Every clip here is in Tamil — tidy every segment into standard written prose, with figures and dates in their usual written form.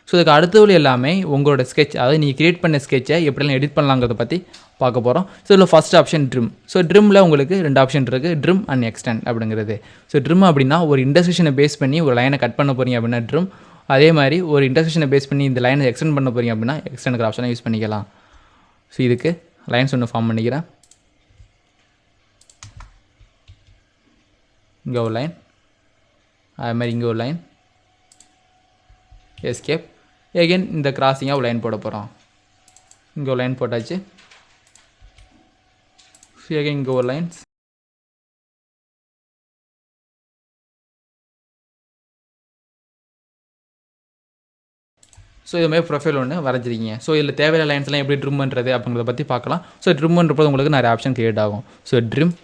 ஸோ இதுக்கு அடுத்தது எல்லாமே உங்களோட ஸ்கெட்ச், அதாவது நீங்கள் கிரியேட் பண்ண ஸ்கெட்சை எப்படிலாம் எடிட் பண்ணலாங்கிறத பற்றி பார்க்க போகிறோம். ஸோ இதில் ஃபஸ்ட் ஆப்ஷன் ட்ரிம். ஸோ ட்ரிம்மில் உங்களுக்கு 2 ஆப்ஷன் இருக்குது, ட்ரிம் அண்ட் எக்ஸ்டெண்ட் அப்படிங்கிறது. ஸோ ட்ரிம் அப்படின்னா ஒரு இன்டர்செக்ஷனை பேஸ் பண்ணி ஒரு லைனை கட் பண்ண போகிறீங்க அப்படின்னா ட்ரிம். அதே மாதிரி ஒரு இன்டர்செக்ஷனை பேஸ் பண்ணி இந்த லைனை எக்ஸ்டெண்ட் பண்ண போகிறீங்க அப்படின்னா எக்ஸ்டெண்டுங்கிற ஆப்ஷனை யூஸ் பண்ணிக்கலாம். ஸோ இதுக்கு லைன்ஸ் ஒன்று ஃபார்ம் பண்ணிக்கிறேன். இங்கே ஒரு லைன், அதே மாதிரி இங்கே ஒரு லைன், எஸ்கேப். எகெயின் இந்த கிராசிங்காக ஒரு லைன் போட போகிறோம். இங்கே ஒரு லைன் போட்டாச்சு. எகெயின் இங்கே ஒரு லைன்ஸ். ஸோ இது மாதிரி ப்ரொஃபைல் ஒன்று வரைஞ்சிருக்கீங்க. ஸோ இதில் தேவையான லைன்ஸ்லாம் எப்படி ட்ரிம் பண்ணுறது அப்படிங்கிறத பற்றி பார்க்கலாம். ஸோ ட்ரிம் பண்ணுறப்போ உங்களுக்கு நிறைய ஆப்ஷன் கிரியேட் ஆகும். So trim.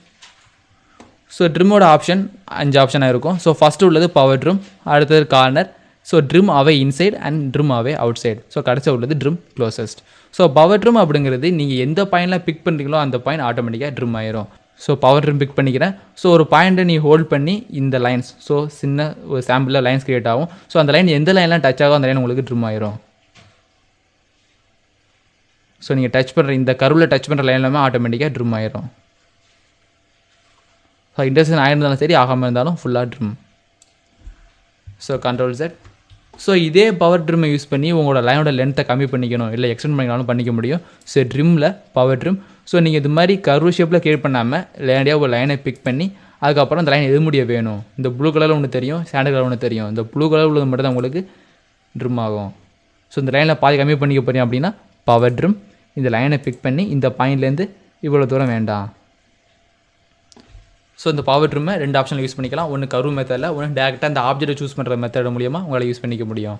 ஸோ ட்ரிம்மோட ஆப்ஷன் 5 ஆப்ஷனாக இருக்கும். ஸோ ஃபஸ்ட்டு உள்ளது பவர் ட்ரிம், அடுத்தது corner, so trim away inside and trim away outside. So கடைசி உள்ளது trim closest. So power trim அப்படிங்கிறது நீங்கள் எந்த பாயிண்டில் பிக் பண்ணுறீங்களோ அந்த பாயிண்ட் ஆட்டோமேட்டிக்காக ட்ரிம் ஆயிரும். ஸோ பவர் ட்ரிம் பிக் பண்ணிக்கிறேன். ஸோ ஒரு பாயிண்ட்டை நீ ஹோல்ட் பண்ணி இந்த லைன்ஸ், ஸோ சின்ன ஒரு சாம்பிளில் லைன்ஸ் கிரியேட் ஆகும். ஸோ அந்த லைன் எந்த லைன்லாம் டச் ஆகும் அந்த லைன் உங்களுக்கு ட்ரிம் ஆயிரும். ஸோ நீங்கள் டச் பண்ணுற இந்த கருவில் டச் பண்ணுற லைன் எல்லாமே ஆட்டோமேட்டிக்காக ட்ரிம் ஆயிரும். ஸோ இன்டர்செக்ஷன் ஆயிருந்தாலும் சரி, ஆகாமல் இருந்தாலும் ஃபுல்லாக trim. So control set. So இதே பவர் ட்ரிம்மை யூஸ் பண்ணி உங்களோட லைனோட லென்த்தை கம்மி பண்ணிக்கணும், இல்லை எக்ஸ்டெண்ட் பண்ணிக்கணும் பண்ணிக்க முடியும். ஸோ ட்ரிம்மில் பவர் ட்ரிம். ஸோ நீங்கள் இது மாதிரி கர்வ் ஷேப்பில் கிரியேட் பண்ணாமல் லேண்டியாக ஒரு லைனை பிக் பண்ணி அதுக்கப்புறம் இந்த லைன் எது முடிய வேணும். இந்த ப்ளூ கலரில் ஒன்று தெரியும், சாண்டல் கலர் ஒன்று தெரியும். இந்த ப்ளூ கலர் உள்ளது மட்டும் தான் உங்களுக்கு ட்ரிம் ஆகும். ஸோ இந்த லைனில் பாதி கம்மி பண்ணிக்க போகிறீங்க அப்படின்னா பவர் ட்ரிம். இந்த லைனை பிக் பண்ணி இந்த பாயிண்ட்லேருந்து இவ்வளோ தூரம் வேண்டாம். ஸோ இந்த பவர் ட்ரிம்மை 2 ஆப்ஷனில் யூஸ் பண்ணிக்கலாம். ஒன்று கர்வ் மெத்தடில், ஒன்று டேரெக்டாக இந்த ஆப்ஜெக்ட்டை சூஸ் பண்ணுற மெத்தட் மூலியமாக உங்களால் யூஸ் பண்ணிக்க முடியும்.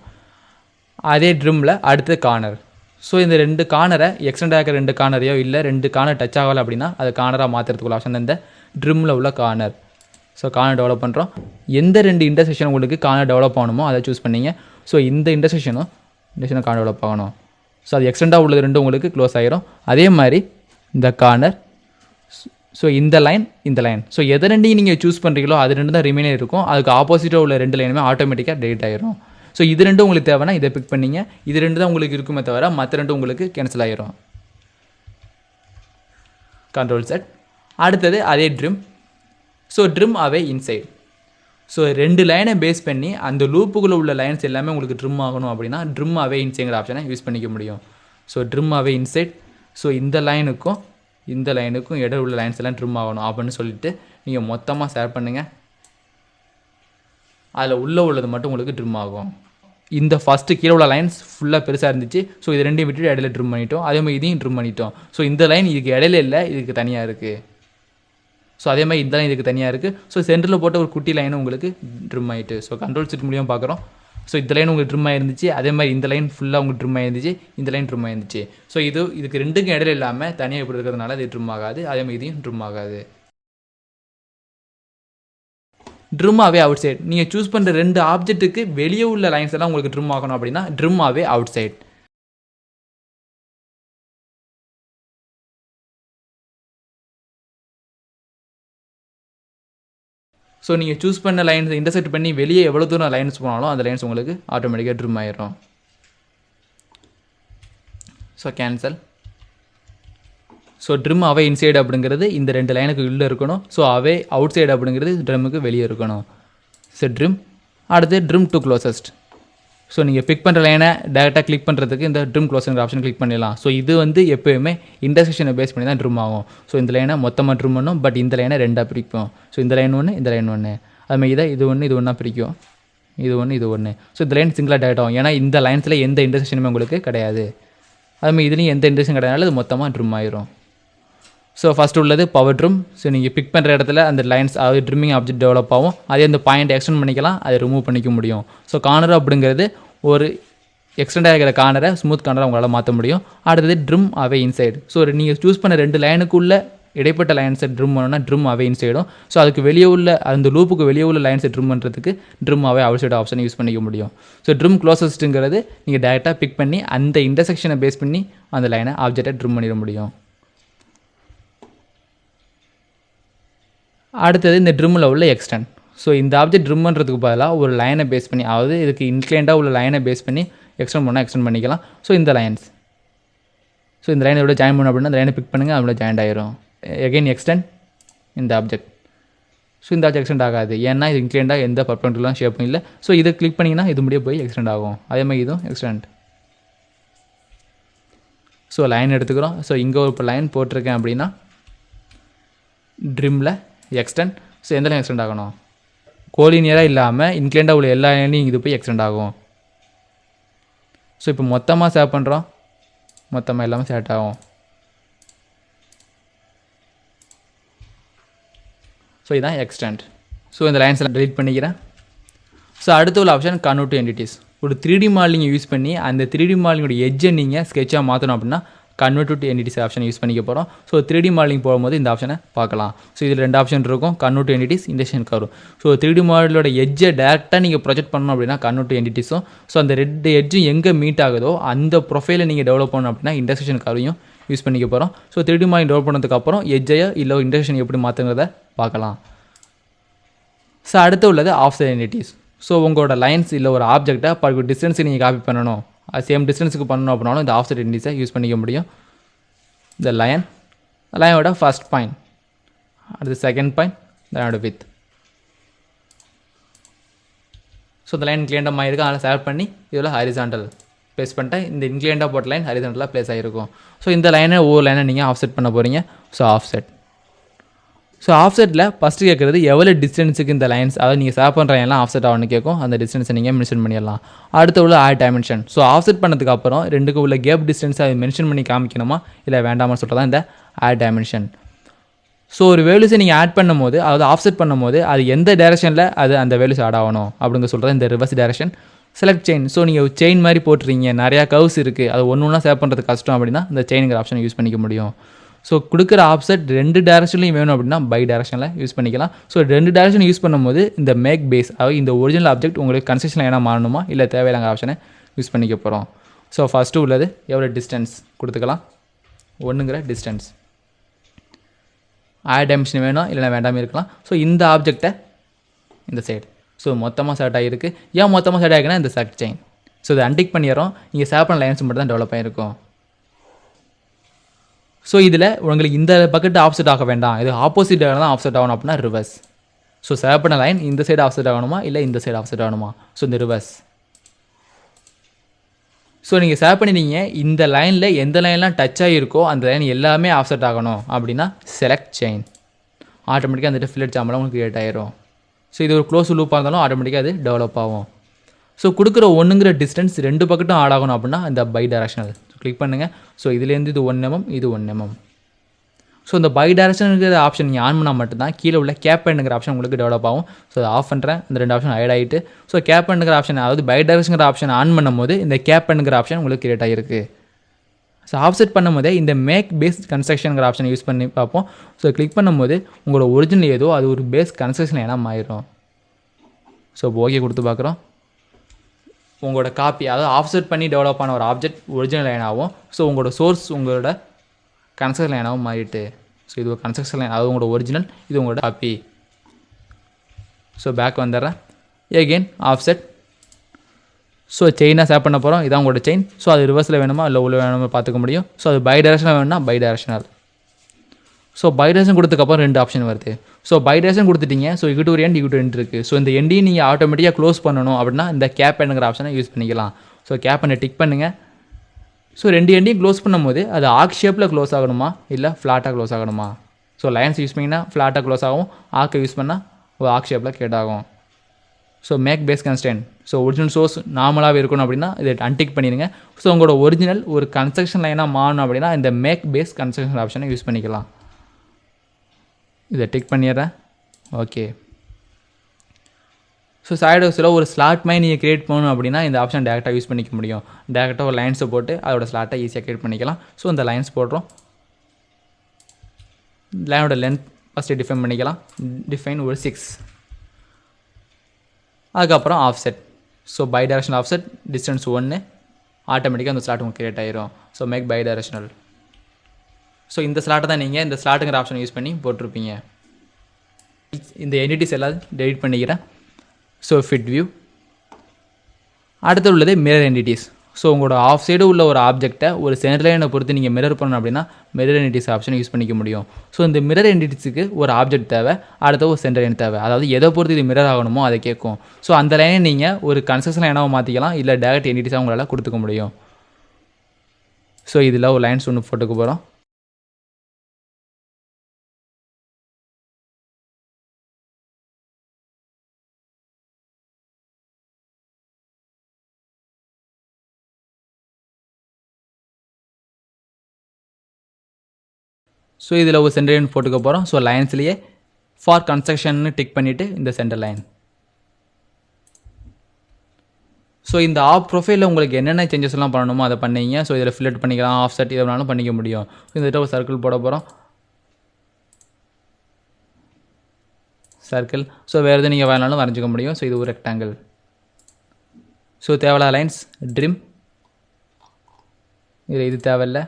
அதே ட்ரிம்மில் அடுத்து கார்னர். ஸோ இந்த 2 கார்னரை எக்ஸ்டெண்ட் ஆகிற 2 கார்னரையோ இல்லை 2 கார்னர் டச் ஆகலை அப்படின்னா அது கார்னராக மாற்றுறதுக்குள்ள ஆப்ஷன் இந்த ட்ரிம்மில் உள்ள கார்னர். ஸோ கார்னர் டெவலப் பண்ணுறோம். எந்த 2 இன்டர்செக்ஷன் உங்களுக்கு கார்னர் டெவலப் ஆகணுமோ அதை சூஸ் பண்ணிங்க. ஸோ இந்த இன்டர்செக்ஷனும் கார்னர் டெவலப் ஆகணும். ஸோ அது எக்ஸ்டெண்டாக உள்ளது 2 உங்களுக்கு க்ளோஸ் ஆகிரும். அதே மாதிரி இந்த கார்னர், ஸோ இந்த லைன், இந்த லைன். ஸோ எதை 2 நீங்கள் சூஸ் பண்ணுறீங்களோ அது 2 தான் ரிமைனே இருக்கும். அதுக்கு ஆப்போசிட்டாக உள்ள 2 லைனுமே ஆட்டோமேட்டிக்காக டெலிட் ஆயிரும். ஸோ இது 2 உங்களுக்கு தேவைன்னா இதை பிக் பண்ணிங்க. இது 2 தான் உங்களுக்கு இருக்குமே தவிர மற்ற 2 உங்களுக்கு கேன்சல் ஆகிரும். Control set. அடுத்தது அதே trim. So trim away inside. So 2 லைனை பேஸ் பண்ணி அந்த லூப்புக்குள்ளே உள்ள லைன்ஸ் எல்லாமே உங்களுக்கு ட்ரிம் ஆகணும் அப்படின்னா ட்ரிம் அவே இன்சைங்கிற ஆப்ஷனை யூஸ் பண்ணிக்க முடியும். So trim away inside. So இந்த லைனுக்கும் இந்த லைனுக்கும் இடையில உள்ள லைன்ஸ் எல்லாம் ட்ரிம் ஆகணும் அப்படின்னு சொல்லிட்டு நீங்கள் மொத்தமாக ஷேர் பண்ணுங்கள். அதில் உள்ளது மட்டும் உங்களுக்கு ட்ரிம் ஆகும். இந்த ஃபஸ்ட்டு கீழே உள்ள லைன்ஸ் ஃபுல்லாக பெருசாக இருந்துச்சு. ஸோ இது 2 விட்டுட்டு இடையில ட்ரிம் பண்ணிட்டோம். அதே மாதிரி இதையும் ட்ரிம் பண்ணிட்டோம். ஸோ இந்த லைன் இதுக்கு இடையில இல்லை, இதுக்கு தனியாக இருக்குது. ஸோ அதே மாதிரி இந்த லைன் இதுக்கு தனியாக இருக்குது. ஸோ சென்டரில் போட்ட ஒரு குட்டி லைனும் உங்களுக்கு ட்ரிம் ஆகிட்டு. ஸோ கண்ட்ரோல் செட் மூலியமாக பார்க்குறோம். ஸோ இந்த லைன் உங்களுக்கு ட்ரிம் ஆயிருந்துச்சு. அதே மாதிரி இந்த லைன் ஃபுல்லாக உங்களுக்கு ட்ரிம் ஆயிருந்துச்சு. இந்த லைன் ட்ரிம் ஆயிருந்துச்சு. ஸோ இதுக்கு 2க்கும் இடையில இல்லாமல் தனியாக இப்படி இருக்கிறதுனால இது ட்ரிம் ஆகாது. அதே மாதிரி இதையும் ட்ரிம் ஆகாது. Trim away out side. நீங்கள் சூஸ் பண்ணுற 2 ஆப்ஜெக்ட்டுக்கு வெளியே உள்ள லைன்ஸ் எல்லாம் உங்களுக்கு ட்ரிம் ஆகணும் அப்படின்னா trim away outside. So நீங்கள் சூஸ் பண்ண லைன்ஸ் இன்டர்செக்ட் பண்ணி வெளியே எவ்வளோ தூரம் லைன்ஸ் போனாலும் அந்த லைன்ஸ் உங்களுக்கு ஆட்டோமேட்டிக்காக ட்ரிம் ஆயிடும். So cancel. ஸோ ட்ரிம் அவே இன்சைடு அப்படிங்கிறது இந்த 2 லைனுக்கு உள்ளே இருக்கணும். ஸோ அவே அவுட் சைடு அப்படிங்கிறது ட்ரிம்முக்கு வெளியே இருக்கணும். So trim. அடுத்து ட்ரிம் டு க்ளோசஸ்ட். ஸோ நீங்கள் பிக் பண்ணுற லைனை டேரெக்டாக கிளிக் பண்ணுறதுக்கு இந்த ட்ரிம் க்ளோஸ்ங்கிற ஆப்ஷன் கிளிக் பண்ணிடலாம். ஸோ இது எப்போயுமே இன்டர்செக்ஷனை பேஸ் பண்ணி தான் ட்ரிம் ஆகும். ஸோ இந்த லைனை மொத்தமாக ட்ரிம் பண்ணும். பட் இந்த லைனை 2ஆக பிரிக்கும். ஸோ இந்த லைன் ஒன்று, இந்த லைன் ஒன்று. அதுமாதிரி இது ஒன்று, இது ஒன்றா பிரிக்கும். இது ஒன்று, இது ஒன்று. ஸோ இந்த லைன் சிங்கிளாக டேரக்ட் ஆகும். ஏன்னா இந்த லைன்ஸில் எந்த இன்டர்செக்ஷனுமே உங்களுக்கு கிடையாது. அதுமாதிரி இதுலேயும் எந்த இன்டர்செக்ஷன் கிடையாதுனால இது மொத்தமாக ட்ரிம் ஆயிரும். ஸோ ஃபஸ்ட் உள்ளது பவர் ட்ரிம். ஸோ நீங்கள் பிக் பண்ணுற இடத்துல அந்த லைன்ஸ், அதாவது ட்ரிம்மிங் ஆப்ஜெக்ட் டெவலப் ஆகும். அதே அந்த பாயிண்ட் எக்ஸ்டெண்ட் பண்ணிக்கலாம், அதை ரிமூவ் பண்ணிக்க முடியும். ஸோ கார்னர் அப்படிங்கிறது ஒரு எக்ஸ்டெண்ட் ஆகிற கார்னரை ஸ்மூத் கார்னரை உங்களால் மாற்ற முடியும். அடுத்தது ட்ரிம் அவே இன்சைடு. ஸோ நீங்கள் சூஸ் பண்ண 2 லைனுக்குள்ள இடைப்பட்ட லைன்ஸை ட்ரிம் பண்ணணும்னா ட்ரிம் அவே இன்சைடும். ஸோ அதுக்கு வெளியே உள்ள அந்த லூப்புக்கு வெளியே உள்ள லைன்ஸை ட்ரிம் பண்ணுறதுக்கு ட்ரிம் அவே அவுட் சைடு ஆப்ஷனை யூஸ் பண்ணிக்க முடியும். ஸோ ட்ரிம் க்ளோசஸ்ட்டுங்கிறது நீங்கள் டேரெக்டாக பிக் பண்ணி அந்த இன்டர்செக்ஷனை பேஸ் பண்ணி அந்த லைனை ஆப்ஜெக்டை ட்ரிம் பண்ணிட முடியும். அடுத்தது இந்த ட்ரிம்மில் உள்ள எக்ஸ்டெண்ட். ஸோ இந்த ஆப்ஜெக்ட் ட்ரிம் பண்ணுறதுக்கு பதிலாக ஒரு லைனை பேஸ் பண்ணி, அதாவது இதுக்கு இன்க்ளைண்டாக உள்ள லைனை பேஸ் பண்ணி எக்ஸ்டெண்ட் பண்ணால் எக்ஸ்டெண்ட் பண்ணிக்கலாம். ஸோ இந்த லைன்ஸ், ஸோ இந்த லைனை எவ்வளோ ஜாயின் பண்ணணும் அப்படின்னா இந்த லைனை பிக் பண்ணுங்கள், அவ்வளோ ஜாயின் ஆயிரும். எகைன் எக்ஸ்டெண்ட் இந்த ஆப்ஜெக்ட். ஸோ இந்த ஆப்ஜெக்ட் எக்ஸ்டெண்ட் ஆகாது, ஏன்னா இது இன்க்ளைண்டாக எந்த பர்பெண்டிகுலர் ஷேப்பும் இல்லை. ஸோ இதை கிளிக் பண்ணிங்கன்னா இது முடிய போய் எக்ஸ்டெண்ட் ஆகும். அதே மாதிரி இதுவும் எக்ஸ்டெண்ட். ஸோ லைன் எடுத்துக்கிறோம். ஸோ இங்கே ஒரு லைன் போட்டிருக்கேன் அப்படின்னா ட்ரிம்மில் எக்ஸ்டெண்ட். ஸோ எந்த லைன் எக்ஸ்டெண்ட் ஆகணும், கோலினியராக இல்லாமல் இன்க்ளைண்டாக உள்ள எல்லா லைன்லையும் இது போய் எக்ஸ்டெண்ட் ஆகும். ஸோ இப்போ மொத்தமாக சேவ் பண்ணுறோம், மொத்தமாக எல்லாமே செட் ஆகும். ஸோ இதுதான் எக்ஸ்டெண்ட். ஸோ இந்த லைன்ஸ் எல்லாம் டெலிட் பண்ணிக்கிறேன். ஸோ அடுத்த உள்ள ஆப்ஷன் கன்வெர்ட் டு என்டிட்டிஸ். ஒரு 3D மாடலிங் யூஸ் பண்ணி அந்த 3D மாடலிங்கோட எட்ஜை நீங்கள் ஸ்கெட்சாக மாற்றணும் அப்படின்னா convert to entities option use பண்ணிக்க போகிறோம். ஸோ 3D மாடலிங் போகும்போது இந்த ஆப்ஷனை பார்க்கலாம். ஸோ இதில் 2 ஆப்ஷன் இருக்கும், convert to entities, induction curve. So 3D மாடலோட எட்ஜை டேரெக்டாக நீங்கள் ப்ரொஜெக்ட் பண்ணணும் அப்படின்னா கன்வெர்ட் டு என்டிட்டிஸும், ஸோ அந்த 2 எட்ஜும் எங்கே மீட் ஆகுதோ அந்த ப்ரொஃபைலை நீங்கள் டெவலப் பண்ணணும் அப்படின்னா இன்டர்செக்ஷன் கர்வையும் யூஸ் பண்ணிக்க போகிறோம். ஸோ 3D மாடலிங் டெவலப் பண்ணதுக்கப்புறம் எட்ஜையோ இல்லை இன்டர்செக்ஷன் எப்படி மாற்றுங்கிறத பார்க்கலாம். ஸோ அடுத்து உள்ளது ஆஃப்செட் என்டிட்டிஸ். ஸோ உங்களோட லைன்ஸ் இல்லை ஒரு ஆப்ஜெக்டை பர்டிகுலர் டிஸ்டன்ஸுக்கு நீங்கள் காப்பி பண்ணணும், அது சேம் டிஸ்டன்ஸுக்கு பண்ணணும் அப்படின்னாலும் இந்த ஆஃப்செட் என்டிட்டிஸை யூஸ் பண்ணிக்க முடியும். இந்த லைனோட ஃபர்ஸ்ட் பாயிண்ட், அடுத்து செகண்ட் பாயிண்ட், லைனோட வித். ஸோ இந்த லைன் இன்க்ளைண்டாக இருக்குது, அதனால் சேவ் பண்ணி இதில் ஹாரிசான்டல் ப்ளேஸ் பண்ணிட்டேன். இந்த இன்க்ளைண்டாக போட்ட லைன் ஹாரிசான்டலாக ப்ளேஸ் ஆகிருக்கும். ஸோ இந்த லைனை ஒவ்வொரு லைனை நீங்கள் ஆஃப்செட் பண்ண போகிறீங்க. So offset. ஸோ ஆஃப்செட்டில் ஃபஸ்ட்டு கேட்குறது எவ்வளோ டிஸ்டன்ஸுக்கு இந்த லைன்ஸ், அதாவது நீங்கள் சேவ் பண்ணுற எல்லாம் ஆஃப்செட் ஆகும்னு கேட்கும். அந்த டிஸ்டன்ஸை நீங்கள் மென்ஷன் பண்ணிடலாம். அடுத்து உள்ள ஆட் டைமென்ஷன். ஸோ ஆஃப்செட் பண்ணதுக்கு அப்புறம் ரெண்டுக்கு உள்ள கேப் டிஸ்டன்ஸை அது மென்ஷன் பண்ணி காமிக்கணுமா இல்லை வேண்டாமா சொல்லிட்டு தான் இந்த ஆட் டைமென்ஷன். ஸோ ஒரு வேல்யூஸை நீங்கள் ஆட் பண்ணும்போது, அதாவது ஆஃப்செட் பண்ணும்போது அது எந்த டேரெக்ஷனில் அது அந்த வேல்யூஸ் ஆட் ஆகணும் அப்படிங்க சொல்கிறது இந்த reverse direction. Select chain. So நீங்கள் செயின் மாதிரி போட்டுறீங்க, நிறையா கர்வ்ஸ் இருக்குது, அது ஒன்று ஒன்றா சேவ் பண்ணுறது கஷ்டம் அப்படின்னா இந்த செயினுங்கிற ஆப்ஷனை யூஸ் பண்ணிக்க முடியும். ஸோ கொடுக்குற ஆப்செட் 2 டேரக்ஷன்லையும் வேணும் அப்படின்னா பை டேரக்ஷனில் யூஸ் பண்ணிக்கலாம். ஸோ 2 டேரக்ஷன் யூஸ் பண்ணும்போது இந்த மேக் பேஸ், அதாவது இந்த ஒரிஜினல் ஆப்ஜெக்ட் உங்களுக்கு கன்ஸ்ட்ரக்ஷன் லைனாக மாறணுமா இல்லை தேவையில்லாத ஆப்ஷனை யூஸ் பண்ணிக்க போகிறோம். ஸோ ஃபஸ்ட்டு உள்ளது எவ்வளோ டிஸ்டன்ஸ் கொடுத்துக்கலாம், 1ங்கிற டிஸ்டன்ஸ். ஆட் டைமென்ஷன் வேணும் இல்லைனா வேண்டாமே இருக்கலாம். ஸோ இந்த ஆப்ஜெக்டை இந்த சைடு, ஸோ மொத்தமாக செட் ஆகிருக்கு. ஏன் மொத்தமாக செட் ஆகிருக்குன்னா இந்த செலக்ட் செயின். ஸோ இதை அன்டிக் பண்ணிடுறோம், இங்கே சேவ் பண்ண லைன்ஸ் மட்டும் தான் டெவலப் ஆகிருக்கும். ஸோ இதில் உங்களுக்கு இந்த பக்கெட் ஆப்செட் ஆக வேண்டாம், இது ஆப்போசிட் தான் ஆப்செட் ஆகணும் அப்படின்னா ரிவர்ஸ். ஸோ சேவ் பண்ண லைன் இந்த சைடு ஆப்செட் ஆகணுமா இல்லை இந்த சைடு ஆப்செட் ஆகணுமா, ஸோ இந்த ரிவர்ஸ். ஸோ நீங்கள் சேவ் பண்ணிட்டீங்க, இந்த லைனில் எந்த லைன்லாம் டச் ஆகிருக்கோ அந்த லைன் எல்லாமே ஆப்செட் ஆகணும் அப்படின்னா செலக்ட் செயின். ஆட்டோமேட்டிக்காக அந்த ஃபில்லட் ஜாமெல்லாம் உங்களுக்கு கிரியேட் ஆகிரும். ஸோ இது ஒரு க்ளோஸ் லூப்பாக இருந்தாலும் ஆட்டோமேட்டிக்காக அது டெவலப் ஆகும். ஸோ கொடுக்குற 1ங்கிற டிஸ்டன்ஸ் 2 பக்கெட்டும் ஆட் ஆகணும் அப்படின்னா இந்த பை டைரக்ஷனல் கிளிக் பண்ணுங்கள். ஸோ இதுலேருந்து இது 1 mm, இது 1 mm. ஸோ இந்த பை டைரக்ஷனுங்கிற ஆப்ஷன் நீங்கள் ஆன் பண்ணால் மட்டும்தான் கீழே உள்ள கேப் பண்ணுங்கிற ஆப்ஷன் உங்களுக்கு டெவலப் ஆகும். ஸோ அதை ஆஃப் பண்ணுறேன், இந்த 2 ஆப்ஷன் ஆட் ஆகிட்டு. ஸோ கேப் பண்ணுங்கிற ஆப்ஷன், அதாவது பை டைரக்ஷனுங்கிற ஆப்ஷன் ஆன் பண்ணும்போது இந்த கேப் பண்ணுங்கிற ஆப்ஷன் உங்களுக்கு கிரியேட் ஆகிருக்கு. ஸோ ஆஃப்செட் பண்ணும்போதே இந்த மேக் பேஸ் கன்ஸ்ட்ரக்ஷனுங்கிற ஆப்ஷன் யூஸ் பண்ணி பார்ப்போம். ஸோ கிளிக் பண்ணும்போது உங்களோட ஒரிஜினல் ஏதோ அது ஒரு பேஸ் கன்ஸ்ட்ரக்ஷன் ஏன்னா மாறிடும். ஸோ ஓகே கொடுத்து பார்க்குறோம். உங்களோட காப்பி, அதாவது ஆஃப்செட் பண்ணி டெவலப் ஆன ஒரு ஆப்ஜெக்ட் ஒரிஜினல் லைனாகவும், ஸோ உங்களோட சோர்ஸ் உங்களோட கன்ஸ்ட்ரக்ஷன் லைனாகவும் மாறிட்டு. ஸோ இது ஒரு கன்ஸ்ட்ரக்ஷன் லைன், அதாவது உங்களோட ஒரிஜினல், இது உங்களோட காப்பி. ஸோ பேக் வந்துடுறேன். Again offset. ஸோ செயினாக சேவ் பண்ண போகிறோம், இதான் உங்களோட செயின். ஸோ அது ரிவர்ஸில் வேணுமா இல்லை உள்ள வேணுமா பார்த்துக்க முடியும். ஸோ அது பை டைரக்ஷனில் வேணும்னா bidirectional. So bidirection கொடுத்ததுக்கப்புறம் 2 ஆப்ஷன் வருது. ஸோ பை டைரக்ஷன் கொடுத்துட்டீங்க. ஸோ இங்கிட்ட ஒரு எண்ட், இங்கிட்ட எண்ட் இருக்குது. ஸோ இந்த எண்டையும் நீங்கள் ஆட்டோமேட்டிக்காக க்ளோஸ் பண்ணணும் அப்படின்னா இந்த கேப் பண்ணுங்கிற ஆப்ஷனை யூஸ் பண்ணிக்கலாம். ஸோ கேப் பண்ண டிக் பண்ணுங்கள். ஸோ 2 எண்டையும் க்ளோஸ் பண்ணும்போது அது ஆர்க் ஷேப்பில் க்ளோஸ் ஆகணுமா இல்லை ஃப்ளாட்டாக க்ளோஸ் ஆகணுமா. ஸோ லைன்ஸ் யூஸ் பண்ணிங்கன்னா ஃப்ளாட்டாக க்ளோஸ் ஆகும், ஆர்க்கை யூஸ் பண்ணால் ஒரு ஆர்க் ஷேப்பில் கேட் ஆகும். So make base constant. So original source நார்மலாகவே இருக்கணும் அப்படின்னா இதை அன்டிக் பண்ணிடுங்க. ஸோ உங்களோட ஒரிஜினல் ஒரு கன்ஸ்ட்ரக்ஷன் லைனாக மாறணும் அப்படின்னா இந்த மேக் பேஸ் கன்ஸ்ட்ரக்ஷன் ஆப்ஷனை யூஸ் பண்ணிக்கலாம். இதை டிக் பண்ணிடுறேன். ஓகே. ஸோ சைடு ஹவுஸில் ஒரு ஸ்லாட் மாதிரி நீங்கள் கிரியேட் பண்ணணும் அப்படின்னா இந்த ஆப்ஷன் டேரெக்டாக யூஸ் பண்ணிக்க முடியும். டேரெக்டாக ஒரு லைன்ஸை போட்டு அதோட ஸ்லாட்டை ஈஸியாக கிரியேட் பண்ணிக்கலாம். ஸோ இந்த லைன்ஸ் போடுறோம். லைனோட லென்த் ஃபஸ்ட்டு டிஃபைன் பண்ணிக்கலாம். டிஃபைன் ஒரு 6. அதுக்கப்புறம் offset. So bidirectional offset, distance 1, ஆட்டோமேட்டிக்காக அந்த ஸ்லாட் உங்களுக்கு கிரியேட் ஆகிரும். So make bidirectional. So இந்த ஸ்லாட்டை தான் நீங்கள் இந்த ஸ்லாட்டுங்கிற ஆப்ஷன் யூஸ் பண்ணி போட்டிருப்பீங்க. இந்த என்டிட்டிஸ் எல்லாம் டெலிட் பண்ணிக்கிறேன். So fit view. அடுத்து உள்ளது மிரர் என்டிட்டிஸ். ஸோ உங்களோட ஆஃப் சைடு உள்ள ஒரு ஆப்ஜெக்ட்டை ஒரு சென்டர் லைனை பொறுத்து நீங்கள் மிரர் பண்ணணும் அப்படின்னா மிரர் என்டிட்டிஸ் ஆப்ஷனை யூஸ் பண்ணிக்க முடியும். ஸோ இந்த மிரர் என்டிட்டிஸுக்கு ஒரு ஆப்ஜெக்ட் தேவை, அடுத்த ஒரு சென்டர் லைன் தேவை. அதாவது எதை பொறுத்து இது மிரர் ஆகணுமோ அதை கேட்கும். ஸோ அந்த லைனை நீங்கள் ஒரு கன்ஸ்ட்ரக்ஷன் லைனாக மாற்றிக்கலாம், இல்லை டேரக்ட் என்டிட்டிஸாக உங்களால் கொடுத்துக்க முடியும். ஸோ இதில் ஒரு லைன்ஸ் ஒன்று போட்டுக்க போகிறோம். ஸோ இதில் ஒரு சென்டர் லைன் போட்டுக்க போகிறோம். ஸோ லைன்ஸ்லேயே ஃபார் கன்ஸ்ட்ரக்ஷன்னு டிக் பண்ணிவிட்டு இந்த சென்டர் லைன். ஸோ இந்த ஆப் ப்ரொஃபைலில் உங்களுக்கு என்னென்ன சேஞ்சஸ்லாம் பண்ணணுமோ அதை பண்ணிங்க. ஸோ இதில் ஃபில்லட் பண்ணிக்கலாம், ஆஃப் செட் இதை வேணாலும் பண்ணிக்க முடியும். இந்த ஒரு சர்க்கிள் போட போகிறோம். சர்க்கிள். ஸோ வேறு எதுவும் நீங்கள் வேணாலும் வரைஞ்சிக்க முடியும். ஸோ இது ஒரு ரெக்டாங்கிள். ஸோ தேவையில்லாத லைன்ஸ் ட்ரிம், இது தேவையில்லை.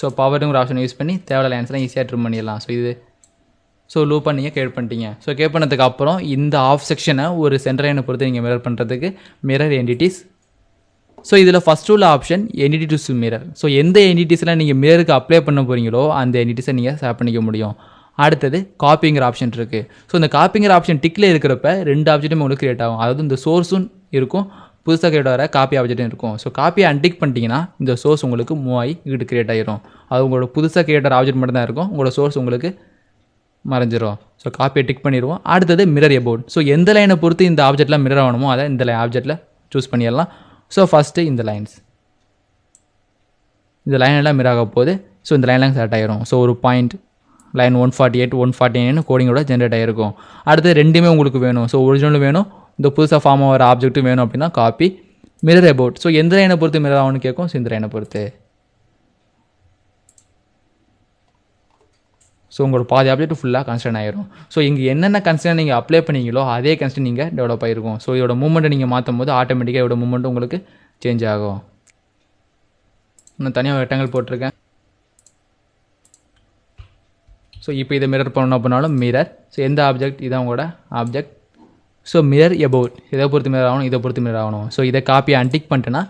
ஸோ பவருங்கிற ஆப்ஷன் யூஸ் பண்ணி தேவையான லைன்ஸ்லாம் ஈஸியாக ட்ரிம் பண்ணிடலாம். ஸோ இது லூப்பாக நீங்கள் கிரியேட் பண்ணிட்டீங்க. ஸோ கிரியேட் பண்ணதுக்கு அப்புறம் இந்த ஆஃப் செக்ஷனை ஒரு சென்டர் லைனை பொறுத்து நீங்கள் மிரர் பண்ணுறதுக்கு மிரர் என்டிட்டிஸ். ஸோ இதில் ஃபஸ்ட்டு உள்ள option entity to mirror. So எந்த என்டிட்டிஸ்லாம் நீங்கள் மிரருக்கு அப்ளை பண்ண போகிறீங்களோ அந்த என்டிட்டிஸை நீங்கள் சேவ் பண்ணிக்க முடியும். அடுத்தது காப்பிங்கிற ஆப்ஷன் இருக்குது. ஸோ இந்த காப்பிங்கிற ஆப்ஷன் டிக்கில் இருக்கிறப்ப ரெண்டு ஆப்ஜெக்ட்டுமே உங்களுக்கு கிரியேட் ஆகும். அதாவது இந்த சோர்ஸும் இருக்கும், புதுசாக கிரியேட் ஆகிற காப்பி ஆப்ஜெக்ட்டும் இருக்கும். ஸோ காப்பியை அன்டிக் பண்ணிட்டீங்கன்னா இந்த சோர்ஸ் உங்களுக்கு மூவ் ஆகி இங்கிட்டு கிரியேட் ஆகிரும். அது உங்களோட புதுசாக கிரியேட்டர் ஆப்ஜெக்ட் மட்டும் தான் இருக்கும், உங்களோட சோர்ஸ் உங்களுக்கு மறைஞ்சிரும். ஸோ காப்பியை டிக் பண்ணிடுவோம். அடுத்தது மிரர் எபோட். ஸோ எந்த லைனை பொறுத்து இந்த ஆப்ஜெக்ட்லாம் மிரர் ஆகணுமோ அதை இந்த ஆப்ஜெக்ட்டில் சூஸ் பண்ணிடலாம். ஸோ ஃபஸ்ட்டு இந்த லைன்ஸ், இந்த லைன் எல்லாம் மிரர் ஆக போகுது. ஸோ இந்த லைன்லாம் செலக்ட் ஆகிரும். ஸோ ஒரு பாயிண்ட் லைன் 148 149 கோடிங்கோட ஜென்ரேட் ஆகிருக்கும். அடுத்து ரெண்டுமே உங்களுக்கு வேணும். ஸோ ஒரிஜினலும் வேணும், இந்த புதுசாக ஃபார்ம் ஆகிற ஆப்ஜெக்ட்டும் வேணும் அப்படின்னா காப்பி மிரர் அபவுட். ஸோ எந்த லைனை பொறுத்து மிரர் ஆகும்னு கேட்கும். ஸோ இந்த லைனை பொறுத்து. ஸோ உங்களோட பாதி ஆப்ஜெக்ட் ஃபுல்லாக கன்ஸ்டன்ட் ஆகிரும். ஸோ இங்கே என்னென்ன கன்ஸ்டன்ட் நீங்கள் அப்ளை பண்ணீங்களோ அதே கன்ஸ்டன்ட் நீங்கள் டெவலப் ஆகிருக்கும். ஸோ இதோட மூமெண்ட்டை நீங்கள் மாற்றும் போது ஆட்டோமேட்டிக்காக இதோட மூமெண்ட் உங்களுக்கு சேஞ்ச் ஆகும். நான் தனியாக ரெக்டாங்கிள் போட்டிருக்கேன். ஸோ இப்போ இதை மிரர் பண்ணணும் அப்படின்னாலும் மிரர். ஸோ எந்த ஆப்ஜெக்ட் இதான் உங்களோட ஆப்ஜெக்ட். ஸோ மிரர் எபவுட், இதை பொறுத்து மிரர் ஆகணும், இதை பொறுத்து மிரர் ஆகணும். ஸோ இதை காப்பியை அன்டிக் பண்ணிட்டேன்னா,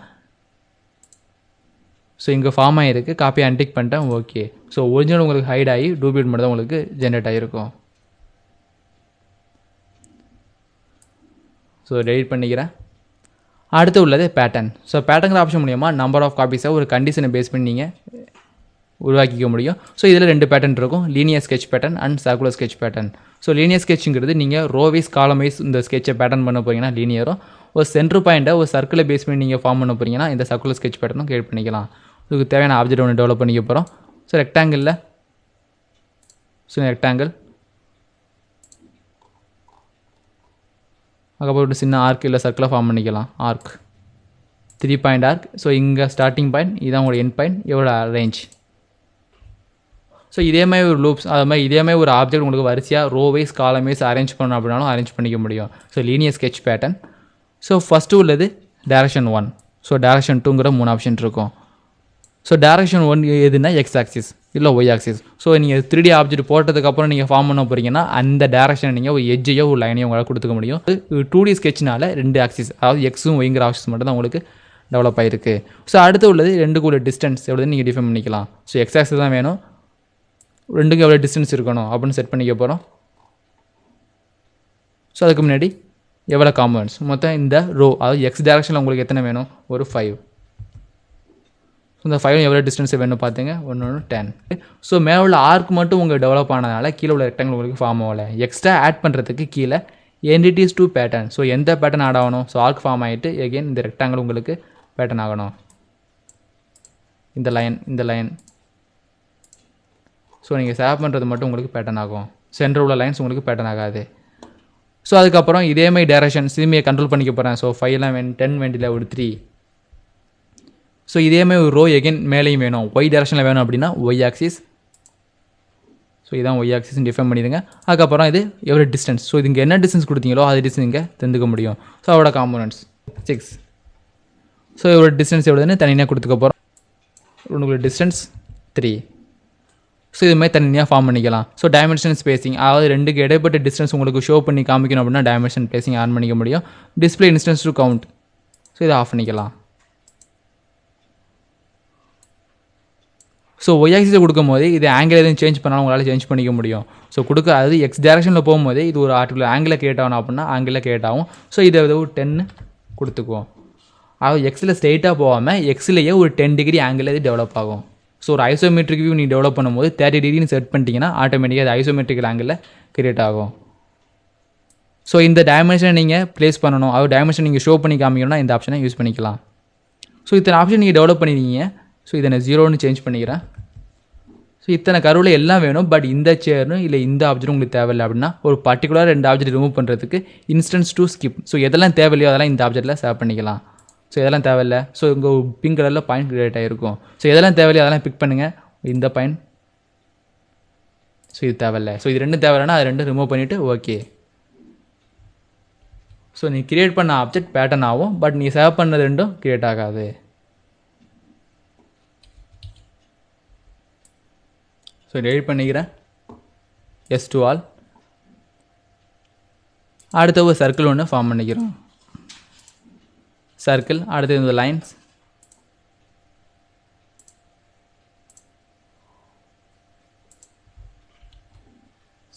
ஸோ இங்கே ஃபார்ம் ஆகிருக்கு, காப்பியை அன்டிக் பண்ணிட்டேன். ஓகே. ஸோ ஒரிஜினல் உங்களுக்கு ஹைட் ஆகி டூப்ளிகேட் மட்டும் தான் உங்களுக்கு ஜென்ரேட் ஆகிருக்கும். ஸோ டெலிட் பண்ணிக்கிறேன். அடுத்து உள்ளது பேட்டர்ன். ஸோ பேட்டர்ங்கிற ஆப்ஷன் மூலிமா நம்பர் ஆஃப் காப்பீஸை ஒரு கண்டிஷனை பேஸ் பண்ணி நீங்கள் உருவாக்கிக்க முடியும். ஸோ இதில் ரெண்டு பேட்டர்ன் இருக்கும், linear sketch pattern and circular sketch pattern. So linear ஸ்கெட்சுங்கிறது நீங்கள் ரோ வைஸ் காலம் வைஸ் இந்த ஸ்கெட்சை பேட்டர்ன் பண்ண போகிறீங்கன்னா லீனியரும், ஒரு சென்டர் பாயிண்ட்டை ஒரு சர்க்கிளை பேஸ் பண்ணி நீங்கள் ஃபார்ம் பண்ண போகிறீங்கன்னா இந்த சர்க்குலர் ஸ்கெட்ச் பேட்டர்னும் கிரியேட் பண்ணிக்கலாம். இதுக்கு தேவையான ஆப்ஜெக்ட் ஒன்று டெவலப் பண்ணிக்க போகிறோம். ஸோ ரெக்டாங்கிளில், ஸோ ரெக்டாங்கிள், அதுக்கப்புறம் ஒரு சின்ன ஆர்க் இல்லை சர்க்கிளாக ஃபார்ம் பண்ணிக்கலாம். Arc 3 point arc. ஸோ இங்கே ஸ்டார்டிங் பாயிண்ட், இதான் உங்களோட எண்ட் பாயிண்ட், எவ்வளோ ரேஞ்ச். ஸோ இதே மாதிரி ஒரு லூப்ஸ், அது மாதிரி இதே மாதிரி ஒரு ஆப்ஜெக்ட் உங்களுக்கு வரிசையாக row wise column wise arrange பண்ணணும் அப்படின்னாலும் அரேஞ்ச் பண்ணிக்க முடியும். So linear sketch pattern. So first உள்ளது டேரக்ஷன் 1. ஸோ டேரக்ஷன் 2ங்கிற 3 ஆப்ஷன் இருக்கும். ஸோ டேரக்ஷன் 1 எதுனா எக்ஸ் ஆக்சிஸ் இல்லை ஒய் ஆக்சிஸ். ஸோ நீங்கள் 3D ஆப்ஜெக்ட் போட்டதுக்கப்புறம் நீங்கள் ஃபார்ம் பண்ண போகிறீங்கன்னா அந்த டேரக்ஷனை நீங்கள் ஒரு எட்ஜையோ ஒரு லைனையோ உங்களால் கொடுத்துக்க முடியும். 2D ஸ்கெட்ச்னால 2 ஆக்சிஸ், அதாவது எக்ஸும் ஒய்ங்கிற ஆக்சிஸ் மட்டும் தான் உங்களுக்கு டெவலப் ஆகிருக்கு. ஸோ அடுத்து உள்ளது ரெண்டுக்குள்ள டிஸ்டன்ஸ் எவ்வளோன்னு நீங்கள் டிஃபைன் பண்ணிக்கலாம். ஸோ எக்ஸ் ஆக்சிஸ் தான் வேணும், ரெண்டுக்கும் எவ்வளோ டிஸ்டன்ஸ் இருக்கணும் அப்படின்னு செட் பண்ணிக்க போகிறோம். ஸோ அதுக்கு முன்னாடி எவ்வளோ காம்பனன்ட்ஸ் மொத்தம் இந்த ரோ, அதாவது எக்ஸ் டேரக்ஷனில் உங்களுக்கு எத்தனை வேணும், ஒரு 5. ஸோ இந்த 5 எவ்வளோ டிஸ்டன்ஸ் வேணும் பார்த்துங்க, 1 10. ஸோ மேலே உள்ள ஆர்க் மட்டும் உங்களுக்கு டெவலப் ஆனதுனால கீழே உள்ள ரெக்டாங்கிள் உங்களுக்கு ஃபார்ம் ஆகலை. எக்ஸ்ட்ரா ஆட் பண்ணுறதுக்கு கீழே என்டிட்டிஸ் டு பேட்டர்ன். ஸோ எந்த பேட்டர்ன் ஆட் ஆகணும், ஸோ ஆர்க் ஃபார்ம் ஆகிட்டு எகெயின் இந்த ரெக்டாங்கிள் உங்களுக்கு பேட்டர்ன் ஆகணும். இந்த லைன், இந்த லைன். ஸோ நீங்கள் சேவ் பண்ணுறது மட்டும் உங்களுக்கு பேட்டர்ன் ஆகும், சென்டர் உள்ள லைன்ஸ் உங்களுக்கு பேட்டர்ன் ஆகாது. ஸோ அதுக்கப்புறம் இதேமாதிரி டேரக்ஷன் சிமியை கண்ட்ரோல் பண்ணிக்க போகிறேன். ஸோ 5 10 வேண்டியில் ஒரு 3. ஸோ இதேமாதிரி ஒரு ரோ எகெயின் மேலேயும் வேணும், ஒய் டேரக்ஷனில் வேணும் அப்படின்னா ஒய் ஆக்சிஸ். ஸோ இதான் ஒய் ஆக்சிஸ்ன்னு டிஃபைன் பண்ணிடுங்க. அதுக்கப்புறம் இது எவ்வளோ டிஸ்டன்ஸ். ஸோ இதுங்க என்ன டிஸ்டன்ஸ் கொடுத்தீங்களோ அது டிஸ்டன்ஸ் இங்கே தெரிஞ்சுக்க முடியும். ஸோ அதோட காம்போனன்ட்ஸ் 6. ஸோ எவ்வளோ டிஸ்டன்ஸ் எவ்வளோன்னு தனியாக கொடுத்துக்க போகிறோம். உங்களுக்கு டிஸ்டன்ஸ் 3. ஸோ இது மாதிரி தனியாக ஃபார்ம் பண்ணிக்கலாம். ஸோ டைமென்ஷன் ஸ்பேசிங், அதாவது ரெண்டுக்கு இடைப்பட்ட டிஸ்டன்ஸ் உங்களுக்கு ஷோ பண்ணி காமிக்கணும் அப்படின்னா டைமென்ஷன் ஸ்பேசிங் ஆன் பண்ணிக்க முடியும். Display instance to count. இதை ஆஃப் பண்ணிக்கலாம். ஸோ ஒய் ஆக்சிஸை கொடுக்கும் போது இது ஆங்கிள் எதுவும் சேஞ்ச் பண்ணாலும் உங்களால் சேஞ்ச் பண்ணிக்க முடியும். ஸோ அது எக்ஸ் டேரக்ஷனில் போகும்போது இது ஒரு ஆர்டிகுலர் ஆங்கிளில் கிரியேட் ஆகணும் அப்படின்னா ஆங்கிளில் கிரியேட் ஆகும். ஸோ இதை ஒரு 10 கொடுத்துக்குவோம். அது எக்ஸில் ஸ்ட்ரெயிட்டாக போகாமல் எக்ஸ்லேயே ஒரு 10 டிகிரி ஆங்கிள் இது டெவலப் ஆகும். ஸோ ஒரு ஐசோமெட்ரிக் வியூ நீங்கள் டெவலப் பண்ணும்போது 30 டிகிரின்னு செட் பண்ணிட்டீங்கன்னா ஆட்டோமேட்டிக்காக அது ஐசோமெட்ரிக்கல் ஆங்கிளில் கிரியேட் ஆகும். ஸோ இந்த டைமென்ஷனை நீங்கள் ப்ளேஸ் பண்ணணும், அது டைமென்ஷன் நீங்கள் ஷோ பண்ணி காமிக்கணும்னா இந்த ஆப்ஷனை யூஸ் பண்ணிக்கலாம். ஸோ இத்தனை ஆப்ஷன் நீங்கள் டெவலப் பண்ணிருக்கீங்க. ஸோ இதை நான் 0ன்னு சேஞ்ச் பண்ணிக்கிறேன். ஸோ இத்தனை கருவில் எல்லாம் வேணும், பட் இந்த சேர்னு இல்லை இந்த ஆப்ஜெக்ட் உங்களுக்கு தேவையில்லை அப்படின்னா ஒரு பர்டிகுலர் 2 ஆப்ஜெக்ட் ரிமூவ் பண்ணுறதுக்கு இன்ஸ்டன்ஸ் டு ஸ்கிப். ஸோ எதெல்லாம் தேவையில்லையோ அதெல்லாம் இந்த ஆப்ஜெக்ட்டில் சேவ் பண்ணிக்கலாம். ஸோ எதெல்லாம் தேவையில்லை, ஸோ இங்கே பிங்க் கலரில் பாயிண்ட் கிரியேட் ஆகிருக்கும். ஸோ எதெல்லாம் தேவையில்லையோ அதெல்லாம் பிக் பண்ணுங்கள். இந்த பாயிண்ட், ஸோ இது தேவையில்லை. ஸோ இது 2 தேவையில்லைன்னா அது 2 ரிமூவ் பண்ணிவிட்டு ஓகே. ஸோ நீ கிரியேட் பண்ண ஆப்ஜெக்ட் பேட்டர்ன் ஆகும், பட் நீ சேவ் பண்ணது 2 கிரியேட் ஆகாது. ஸோ டெலிட் பண்ணிக்கிறேன். Yes to all. அடுத்த ஒரு சர்க்கிள் ஒன்று ஃபார்ம் பண்ணிக்கிறோம். சர்க்கிள், அடுத்து இந்த லைன்ஸ்,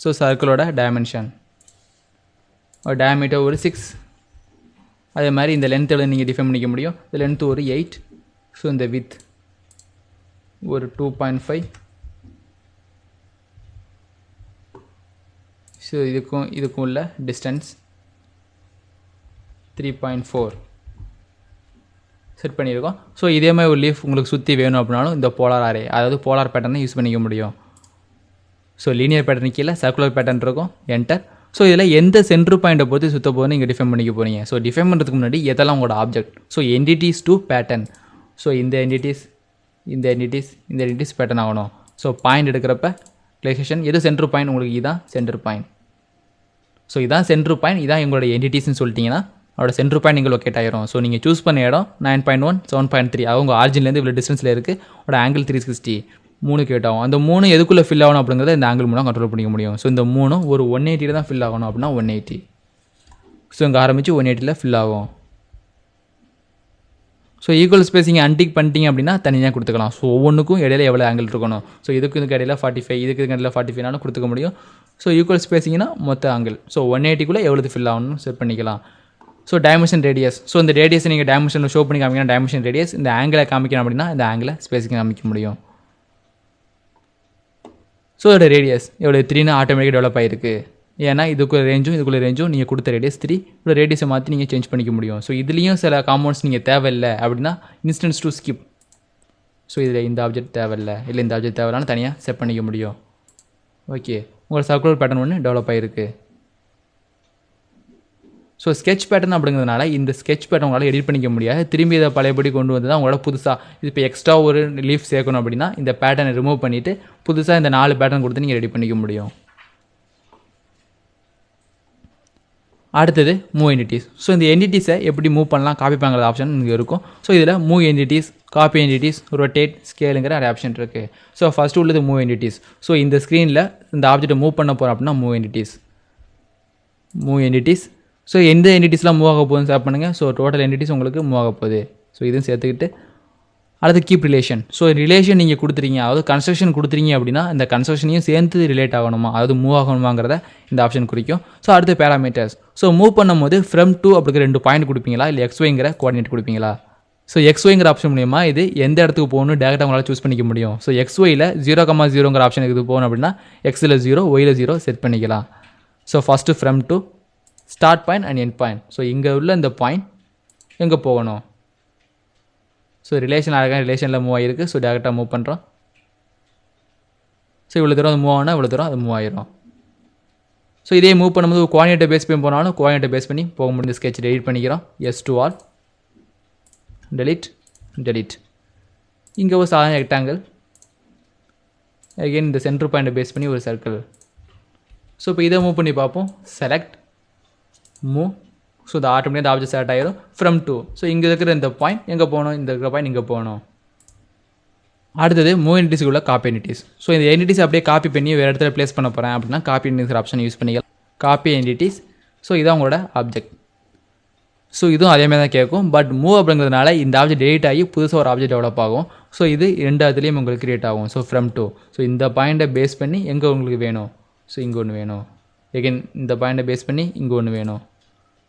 ஸோ சர்க்கிளோட டைமென்ஷன் ஒரு டயமீட்டர் ஒரு 6. அதே மாதிரி இந்த லென்த் எவ்வளோ நீங்கள் டிஃபைன் பண்ணிக்க முடியும். இந்த லென்த் ஒரு 8. ஸோ இந்த வித் ஒரு 2.5. ஸோ இதுக்கும் உள்ள டிஸ்டன்ஸ் 3.4 செட் பண்ணியிருக்கோம். ஸோ இதே மாதிரி ஒரு லீஃப் உங்களுக்கு சுற்றி வேணும் அப்படின்னாலும் இந்த போலார் அரே, அதாவது போலார் பேட்டர்னை யூஸ் பண்ணிக்க முடியும். ஸோ லீனியர் பேட்டர்ன் கீழே சர்க்குலர் பேட்டர்ன் இருக்கும், என்டர். ஸோ இதில் எந்த சென்ட்ரு பாயிண்ட்டை பொறுத்து சுற்ற போது நீங்கள் டிஃபைன் பண்ணிக்க போகிறீங்க. ஸோ டிஃபைன் பண்ணுறதுக்கு முன்னாடி எதெல்லாம் உங்களோட object. So entities to pattern. So இந்த என்டிட்டிஸ் பேட்டர்ன் ஆகணும். ஸோ பாயிண்ட் எடுக்கிறப்ப பிளேசேஷன் எது சென்ட்ரு பாயிண்ட் உங்களுக்கு இதுதான் சென்டர் பாயிண்ட். ஸோ இதான் சென்ட்ரு பாயிண்ட், இதான் எங்களோட என்டிட்டிஸ்ன்னு சொல்லிட்டீங்கன்னா அதோட சென்ட்ரு பாயிண்ட் நீங்கள் லொக்கேட் ஆகிரும். ஸோ நீங்கள் சூஸ் பண்ண இடம் 9.1 7.3 அவங்க ஆரிஜின்லேருந்து இவ்வளோ டிஸ்டன்ஸில் இருக்குது. அதோட ஆங்கிள் 360 3 கிரியேட் ஆகும். அந்த 3 எதுக்குள்ளே ஃபில் ஆகணும் அப்படிங்கிறத இந்த ஆங்கிள் மூலம் கண்ட்ரோல் பண்ணிக்க முடியும். ஸோ இந்த 3 ஒரு 180 தான் ஃபில் ஆகணும் அப்படின்னா 180. ஸோ இங்கே ஆரம்பித்து 180 ஃபில் ஆகும். ஸோ ஈக்குவல் ஸ்பேசிங் அன்டிக் பண்ணிட்டீங்க அப்படின்னா தனியாக கொடுத்துக்கலாம். ஸோ ஒவ்வொன்றுக்கும் இடையில எவ்வளோ ஆங்கிள் இருக்கணும். ஸோ இதுக்கு இடையில 45, இதுக்கு இடையில 45 கொடுத்துக்க முடியும். ஸோ ஈக்குவல் ஸ்பேசிங்னா மொத்த ஆங்கிள். ஸோ 180க்குள்ளே எவ்வளோ ஃபில் ஆகணும்னு செட் பண்ணிக்கலாம். So dimension radius. ஸோ இந்த ரேடியஸை நீங்கள் டைமென்ஷனில் ஷோ பண்ணி காமிக்கணும். டைமென்ஷன் ரேடியஸ் இந்த ஆங்கிளை காமிக்கணும் அப்படின்னா இந்த ஆங்கிளை ஸ்பேசிங் காமிக்க முடியும். ஸோ இதோட ரேடியஸ் எவ்வளோ 3ன்னு ஆட்டோமேட்டிக்காக டெவலப் ஆகிருக்கு. ஏன்னா இதுக்குள்ள ரேஞ்சும் நீங்கள் கொடுத்த ரேடியஸ் 3. இதோட ரேடியஸை மாற்றி நீங்கள் சேஞ்ச் பண்ணிக்க முடியும். ஸோ இதுலேயும் சில காம்பவுண்ட்ஸ் நீங்கள் தேவையில்லை அப்படின்னா இன்ஸ்டன்ஸ் டு ஸ்கிப். ஸோ இதில் இந்த ஆப்ஜெக்ட் தேவையில்லை, இல்லை இந்த ஆப்ஜெக்ட் தேவையில்லான்னு தனியாக செட் பண்ணிக்க முடியும். ஓகே, உங்களோட சர்க்குலர் பேட்டர்ன் ஒன்று டெவலப் ஆகிருக்கு. ஸோ ஸ்கெட்ச் பேட்டர்ன் அப்படிங்கிறதுனால இந்த ஸ்கெட்ச் பேட்டர்ன் உங்களால் எடிட் பண்ணிக்க முடியாது. திரும்பி இதை பழையபடி கொண்டு வந்து தான் உங்களால் புதுசாக இது இப்போ எக்ஸ்ட்ரா ஒரு லீஃப் சேர்க்கணும் அப்படின்னா இந்த பேட்டர்னை ரிமூவ் பண்ணிவிட்டு புதுசாக இந்த 4 பேட்டர்ன் கொடுத்து நீங்கள் ரெடி பண்ணிக்க முடியும். அடுத்தது மூவ் என்டிட்டிஸ். ஸோ இந்த என்டிட்டிஸை எப்படி மூவ் பண்ணலாம், காப்பி பண்ணுற ஆப்ஷன் இங்கே இருக்கும். ஸோ இதில் move entities, copy entities, rotate, ஸ்கேலுங்கிற ஒரு ஆப்ஷன் இருக்குது. ஸோ ஃபஸ்ட்டு உள்ளது மூவ் என்டிட்டிஸ். ஸோ இந்த ஸ்க்ரீனில் இந்த ஆப்ஜெக்ட்டை மூவ் பண்ண போகிறோம் அப்படின்னா மூவ் என்டிட்டிஸ். ஸோ எந்த என்டிட்டிஸ்லாம் மூவ் ஆக போகுதுன்னு சேவ் பண்ணுங்கள். ஸோ டோட்டல் என்டிட்டிஸ் உங்களுக்கு மூவ் ஆக போகுது. ஸோ இதுவும் சேர்த்துக்கிட்டு அடுத்து கீப் ரிலேஷன். ஸோ ரிலேஷன் நீங்கள் கொடுத்துறீங்க, அதாவது கன்ஸ்ட்ரக்ஷன் கொடுத்துறீங்க அப்படின்னா இந்த கன்ஸ்ட்ரக்ஷனையும் சேர்த்து ரிலேட் ஆகணுமா, அதாவது மூவ் ஆகணுமாங்கிறத இந்த ஆப்ஷன் குறிக்கும். ஸோ அடுத்து பேராமீட்டர்ஸ். ஸோ மூவ் பண்ணும்போது ஃப்ரம் டூ அப்படிங்கிற 2 பாயிண்ட் கொடுப்பீங்களா, இல்லை XYங்கிற கோஆர்டினேட் கொடுப்பீங்களா. ஸோ XYங்கிற ஆப்ஷன் மூலியமா இது எந்த இடத்துக்கு போகணும் டேரெக்டாக உங்களால் சூஸ் பண்ணிக்க முடியும். ஸோ XYயில் 0,0ங்கிற ஆப்ஷன் இது போகணும் அப்படின்னா Xயில் 0, Yயில் 0 செட் பண்ணிக்கலாம். So first from to, start point and end point. So இங்கே உள்ள இந்த பாயிண்ட் எங்கே போகணும். ஸோ ரிலேஷன் அழகாக ரிலேஷனில் மூவ் ஆகிருக்கு. ஸோ டேரெக்டாக மூவ் பண்ணுறோம். ஸோ இவ்வளோ தூரம் அது மூவ் ஆனால் இவ்வளோ தூரம் அது மூவ் ஆகிரும். ஸோ இதே மூவ் பண்ணும்போது கோஆர்டினேட்டை பேஸ் பண்ணி போனாலும் கோஆர்டினேட்டை பேஸ் பண்ணி போக முடிஞ்ச ஸ்கெட்ச் டெலிட் பண்ணிக்கிறோம். Yes to all, delete. இங்கே ஒரு சாதாரண ரெக்டாங்கிள், அகெயின் இந்த சென்டர் பாயிண்ட்டை பேஸ் பண்ணி ஒரு சர்க்கிள். ஸோ இப்போ இதை மூவ் பண்ணி பார்ப்போம். Select, move. ஸோ இந்த ஆட்டோமேட்டிக் ஆப்ஜெக்ட் செலக்ட் ஆகிரும். From to. ஸோ இங்கே இருக்கிற இந்த பாயிண்ட் எங்கே போகணும், இந்த இருக்கிற பாயிண்ட் இங்கே போகணும். அடுத்தது மூவ் என்டிட்டிஸ்க்குள்ள காப்பி என்டிட்டிஸ். ஸோ இந்த என்டிட்டிஸ் அப்படியே காப்பி பண்ணி வேறு இடத்துல ப்ளேஸ் பண்ண போகிறேன் அப்படின்னா காப்பி என்டிட்டிஸ் ஆப்ஷன் யூஸ் பண்ணிக்கலாம். Copy entities. ஸோ இதான் உங்களோட ஆப்ஜெக்ட். ஸோ இதுவும் அதேமாதிரி தான் கேட்கும். பட் மூவ் அப்படிங்கிறதுனால இந்த ஆப்ஜெக்ட் டெலிட் ஆகி புதுசாக ஒரு ஆப்ஜெக்ட் டெவலப் ஆகும். ஸோ இது ரெண்டாவதுலேயும் உங்களுக்கு கிரியேட் ஆகும். So from to. ஸோ இந்த பாயிண்ட்டை பேஸ் பண்ணி எங்கே உங்களுக்கு வேணும், ஸோ இங்கே ஒன்று வேணும். எகைன் இந்த பாயிண்ட்டை பேஸ் பண்ணி இங்கே ஒன்று வேணும்.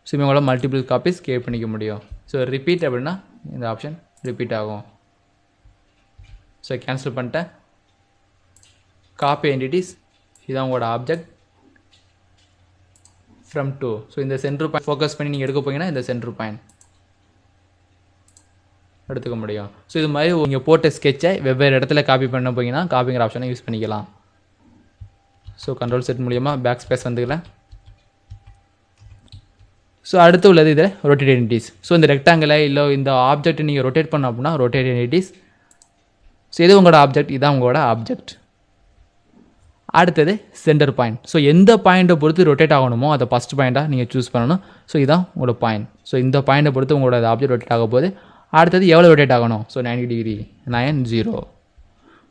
ஸோ இவங்களோட மல்டிபிள் காப்பீஸ் கிரியேட் பண்ணிக்க முடியும். ஸோ ரிப்பீட் அப்படின்னா இந்த ஆப்ஷன் ரிப்பீட் ஆகும். ஸோ கேன்சல் பண்ணிட்டேன். காப்பி என்டிட்டிஸ் இதான் உங்களோட ஆப்ஜெக்ட் ஃப்ரம் டூ. ஸோ இந்த சென்டர் பாயிண்ட் ஃபோக்கஸ் பண்ணி நீங்கள் எடுக்க போனீங்கன்னா இந்த சென்டர் பாயிண்ட் எடுத்துக்க முடியும். ஸோ இது மாதிரி நீங்கள் போட்ட ஸ்கெட்சை வெவ்வேறு இடத்துல காப்பி பண்ண போனீங்கன்னா காப்பிங்கிற ஆப்ஷனை யூஸ் பண்ணிக்கலாம். ஸோ கண்ட்ரோல் செட் மூலிமா பேக் ஸ்பேஸ் வந்துக்கலாம். ஸோ அடுத்து உள்ளது இதில் ரொட்டேட் என்டிட்டிஸ். ஸோ இந்த ரெக்டாங்கிளை இல்லை இந்த ஆப்ஜெக்ட் நீங்கள் ரொட்டேட் பண்ண அப்படின்னா ரொட்டேட் என்டிட்டிஸ். ஸோ இது உங்களோட ஆப்ஜெக்ட், இதான் உங்களோட ஆப்ஜெக்ட். அடுத்தது சென்டர் பாயிண்ட். ஸோ எந்த பாயிண்ட்டை பொறுத்து ரொட்டேட் ஆகணுமோ அதை ஃபஸ்ட் பாயிண்ட்டாக நீங்கள் சூஸ் பண்ணணும். ஸோ இதுதான் உங்களோட பாயிண்ட். ஸோ இந்த பாயிண்ட்டை பொறுத்து உங்களோட ஆப்ஜெக்ட் ரொட்டேட் ஆக போகுது. அடுத்தது எவ்வளோ ரொட்டேட் ஆகணும், ஸோ 90 டிகிரி 90.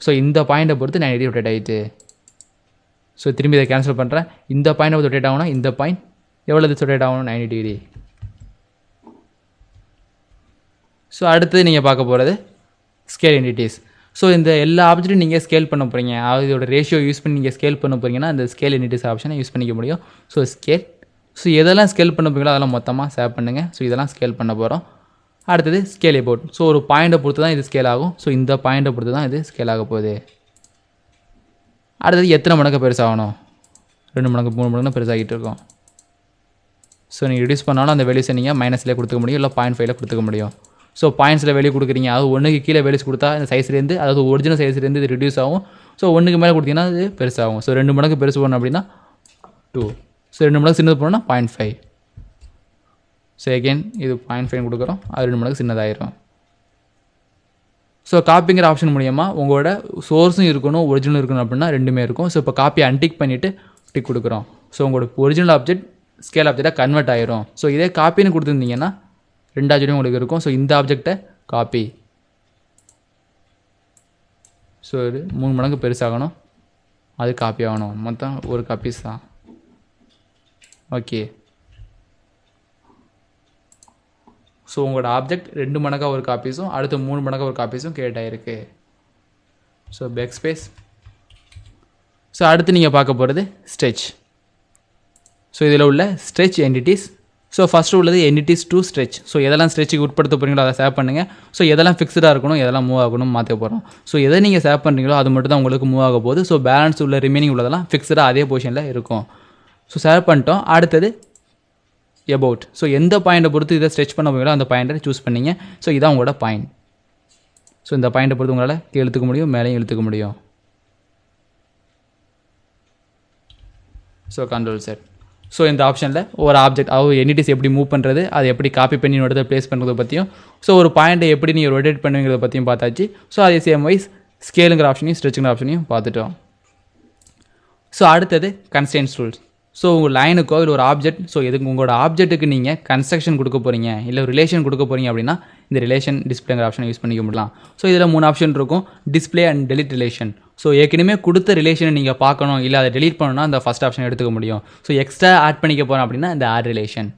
ஸோ இந்த பாயிண்ட்டை பொறுத்து 90 டிகிரி ரொட்டேட் ஆகிட்டு. ஸோ திரும்பி இதை கேன்சல் பண்ணுறேன். இந்த பாயிண்ட் பொறுத்து ரொட்டேட் ஆகணும், இந்த பாயிண்ட் எவ்வளோ ரொட்டேட் ஆகணும் 90 டிகிரி. ஸோ அடுத்தது நீங்கள் பார்க்க போகிறது ஸ்கேல் என்டிட்டிஸ். ஸோ இந்த எல்லா ஆப்ஜெக்ட்டும் நீங்கள் ஸ்கேல் பண்ண போகிறீங்க, அதாவது இதோட ரேஷியோ யூஸ் பண்ணி நீங்கள் ஸ்கேல் பண்ண போகிறீங்கன்னா அந்த ஸ்கேல் என்டிட்டிஸ் ஆப்ஷனை யூஸ் பண்ணிக்க முடியும். So scale. ஸோ எதெல்லாம் ஸ்கேல் பண்ண போகிறீங்களோ அதெல்லாம் மொத்தமாக சேவ் பண்ணுங்கள். ஸோ இதெல்லாம் ஸ்கேல் பண்ண போகிறோம். அடுத்தது ஸ்கேல் எபவுட். ஸோ ஒரு பாயிண்ட்டை பொறுத்து தான் இது ஸ்கேல் ஆகும். ஸோ இந்த பாயிண்ட்டை பொறுத்து தான் இது ஸ்கேல் ஆக போகுது. அடுத்தது எத்தனை மடங்கு பெருசாகணும், 2 மடங்கு 3 மடங்கு பெருசாகிட்டு இருக்கும். ஸோ நீங்கள் ரிடியூஸ் பண்ணாலும் அந்த வேல்யூஸை நீங்கள் மைனஸ்லேயே கொடுத்துக்க முடியும், இல்லை 0.5ல கொடுத்துக்க முடியும். ஸோ பாயிண்ட்ஸில் வேல்யூ கொடுக்குறீங்க, அது 1க்கு கீழே வேல்யூஸ் கொடுத்தா இந்த சைஸ்லேருந்து, அதாவது ஒரிஜினல் சைஸ்லேருந்து இது ரிடியூஸ் ஆகும். ஸோ 1க்கு மேலே கொடுத்தீங்கன்னா இது பெருசாகும். ஸோ 2 மடங்கு பெருசு போகணும் அப்படின்னா 2. ஸோ 2 மடங்கு சின்னது போனோம்னா 0.5. ஸோ எகெயின் இது 0.5 கொடுக்குறோம், அது 2 மடங்கு சின்னதாயிரும். ஸோ காப்பிங்கிற ஆப்ஷன் மூலியமாக உங்களோட சோர்ஸும் இருக்கணும், ஒரிஜினல் இருக்கணும் அப்படின்னா ரெண்டுமே இருக்கும். ஸோ இப்போ காப்பி அன்டிக் பண்ணிவிட்டு டிக் கொடுக்குறோம். ஸோ உங்களோட ஒரிஜினல் ஆப்ஜெக்ட் ஸ்கேல் ஆப்ஜெக்டாக கன்வெர்ட் ஆயிரும். ஸோ இதே காப்பின்னு கொடுத்துருந்தீங்கன்னா 2 ஆப்ஜெக்டும் உங்களுக்கு இருக்கும். ஸோ இந்த ஆப்ஜெக்டை காப்பி. ஸோ இது 3 மடங்கு பெருசாகணும், அது காப்பி ஆகணும். மொத்தம் ஒரு காப்பீஸ் தான். ஓகே. ஸோ உங்களோட ஆப்ஜெக்ட் 2 மடங்காக ஒரு காப்பீஸும் அடுத்து 3 மடங்காக ஒரு காப்பீஸும் கிரியேட் ஆகிருக்கு. So backspace. ஸோ அடுத்து நீங்கள் பார்க்க போகிறது ஸ்ட்ரெச். ஸோ இதில் உள்ள ஸ்ட்ரெச் என்டிட்டிஸ். ஸோ ஃபஸ்ட்டு உள்ளது என்டிட்டிஸ் டு ஸ்ட்ரெச். ஸோ எதெல்லாம் ஸ்ட்ரெச்சுக்கு உட்படுத்த போகிறீங்களோ அதை சேவ் பண்ணுங்கள். ஸோ எதெல்லாம் ஃபிக்ஸ்டாக இருக்கணும், எதெல்லாம் மூவ் ஆகணும் மாற்ற போகிறோம். ஸோ எதை நீங்கள் சேவ் பண்ணுறீங்களோ அது மட்டும் தான் உங்களுக்கு மூவ் ஆக போகுது. ஸோ பேலன்ஸ் உள்ள ரிமைனிங் உள்ளதெல்லாம் ஃபிக்ஸ்டாக அதே பொசிஷனில் இருக்கும். ஸோ சேவ் பண்ணிட்டோம். அடுத்தது எபவுட். ஸோ எந்த பாயிண்ட்டை பொறுத்து இதை ஸ்ட்ரெச் பண்ண போகிறீங்களோ அந்த பாயிண்ட்டை சூஸ் பண்ணிங்க. ஸோ இதான் உங்களோட பாயிண்ட். ஸோ இந்த பாயிண்ட்டை பொறுத்து உங்களால் கீழே இழுத்துக்க முடியும், மேலேயும் இழுத்துக்க முடியும். So control set. ஸோ இந்த ஆப்ஷனில் ஒரு ஆப்ஜெக்ட் அதாவது என்டிட்டிஸ் எப்படி மூவ் பண்ணுறது, அதை எப்படி காப்பி பண்ணி இன்னொரு இடத்துல ப்ளேஸ் பண்ணுறதை பற்றியும், ஸோ ஒரு பாயிண்ட்டை எப்படி நீங்கள் ரொட்டேட் பண்ணுங்கிறத பற்றியும் பார்த்தாச்சு. ஸோ அதே சேம் வைஸ் ஸ்கேலுங்கிற ஆப்ஷனையும் ஸ்ட்ரெச்சுங்கிற ஆப்ஷனையும் பார்த்துட்டோம். ஸோ அடுத்தது கன்ஸ்ட்ரெயின்ஸ் ரூல்ஸ். ஸோ உங்கள் லைனுக்கோ இல்லை ஒரு ஆப்ஜெக்ட், ஸோ எதுக்கு உங்களோட ஆப்ஜெக்ட்டுக்கு நீங்கள் கன்ஸ்ட்ரக்ஷன் கொடுக்க போகிறீங்க இல்லை ரிலேஷன் கொடுக்க போகிறீங்க அப்படின்னா இந்த ரிலேஷன் டிஸ்பிளேங்கிற ஆப்ஷனை யூஸ் பண்ணிக்க முடியலாம். ஸோ இதில் 3 ஆப்ஷன் இருக்கும், display and delete relation. So ஏற்கனவே கொடுத்த ரிலேஷனை நீங்கள் பார்க்கணும் இல்லை அதை டெலிட் பண்ணணும்னா அந்த ஃபஸ்ட் ஆப்ஷன் எடுத்துக்க முடியும். ஸோ எக்ஸ்ட்ரா ஆட் பண்ணிக்க போகிறோம் அப்படின்னா இந்த ஆட் ரிலேஷன்.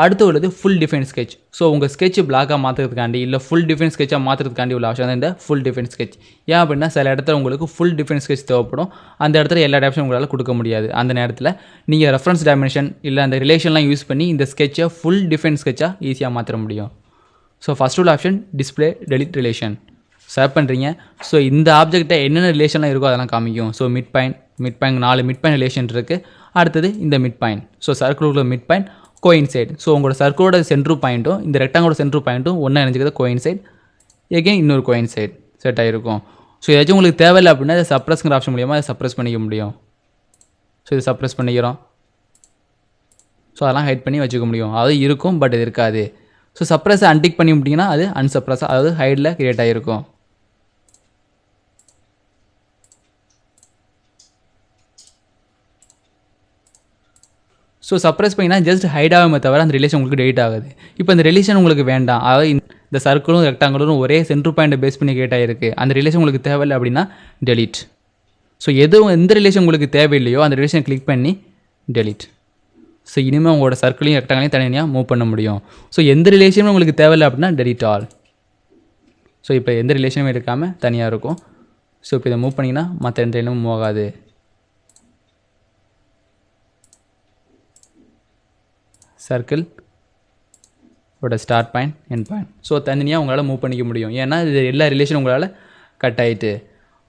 அடுத்து உள்ளது ஃபுல் டிஃபைன் ஸ்கெட்ச். ஸோ உங்கள் ஸ்கெட்ச் பிளாக்காக மாற்றுறதுக்காண்டி இல்லை ஃபுல் டிஃபைன் ஸ்கெட்சாக மாற்றுறதுக்காண்டி உள்ள ஆப்ஷன் தான் இந்த ஃபுல் டிஃபைன் ஸ்கெட்ச். ஏன் அப்படின்னா சில இடத்துல உங்களுக்கு ஃபுல் டிஃபைன் ஸ்கெட்ச் தேவைப்படும், அந்த இடத்துல எல்லா ஆப்ஷனும் உங்களால் கொடுக்க முடியாது. அந்த நேரத்தில் நீங்கள் ரெஃபரன்ஸ் டைமென்ஷன் இல்லை அந்த ரிலேஷன்லாம் யூஸ் பண்ணி இந்த ஸ்கெட்சை ஃபுல் டிஃபைன் ஸ்கெட்சாக ஈஸியாக மாற்ற முடியும். ஸோ ஃபஸ்ட் உள்ள option display delete relation. Save பண்ணுறீங்க. ஸோ இந்த ஆப்ஜெக்ட்டை என்னென்ன ரிலேஷன்லாம் இருக்கோ அதெல்லாம் காமிக்கும். So mid point 4 mid point relation இருக்குது. அடுத்தது இந்த மிட் பாயிண்ட். ஸோ சர்க்கிளோட மிட் பாயிண்ட் கோயின்சைட். ஸோ உங்களோட சர்க்கிளோட சென்ட்ரு பாயிண்ட்டும் இந்த ரெக்டாங்கோட சென்ட்ரு பாயிண்ட்டும் ஒன்றா இணைஞ்சிக்கிறது கோயின்சைட். எகெயின் இன்னொரு கோயின்சைட் செட் ஆகிருக்கும். ஸோ ஏதாச்சும் உங்களுக்கு தேவையில்லை அப்படின்னா இதை சப்ரஸ்ங்கிற ஆப்ஷன் மூலியமாக அதை சப்ரஸ் பண்ணிக்க முடியும். ஸோ இதை சப்ரஸ் பண்ணிக்கிறோம். ஸோ அதெல்லாம் ஹைட் பண்ணி வச்சுக்க முடியும். அது இருக்கும் பட் இது இருக்காது. ஸோ சப்ரஸை அன்டிக் பண்ணி விட்டிங்கன்னா அது அன்சப்ரஸாக அதாவது ஹைடில் கிரியேட் ஆகிருக்கும். ஸோ சப்ரஸ் பண்ணிங்கன்னா ஜஸ்ட் ஹைட் ஆகாமல் தவிர அந்த ரிலேஷன் உங்களுக்கு டெலிட் ஆகுது. இப்போ இந்த ரிலேஷன் உங்களுக்கு வேண்டாம், அதாவது இந்த சர்க்கிளும் ரெக்டாங்கிளும் ஒரே சென்ட்ரு பாயிண்ட்டை பேஸ் பண்ணி கிரியேட் ஆகிருக்கு, அந்த ரிலேஷன் உங்களுக்கு தேவையில்லை அப்படின்னா டெலிட். ஸோ எந்த ரிலேஷன் உங்களுக்கு தேவையில்லையோ அந்த ரிலேஷன் கிளிக் பண்ணி டெலிட். ஸோ இனிமேல் உங்களோட சர்க்கிளையும் ரெக்டாங்களையும் தனியாக மூவ் பண்ண முடியும். ஸோ எந்த ரிலேஷனும் உங்களுக்கு தேவையில்லை அப்படின்னா டெலிட் ஆல். ஸோ இப்போ எந்த ரிலேஷனும் எடுக்காமல் தனியாக இருக்கும். ஸோ இப்போ இதை மூவ் பண்ணிங்கன்னா மற்ற எந்த லைனும் மூவ் ஆகாது. சர்க்கிள் ஓட start point end point. So தனியாக உங்களால் மூவ் பண்ணிக்க முடியும். ஏன்னா இது எல்லா ரிலேஷனும் உங்களால் கட் ஆகிட்டு.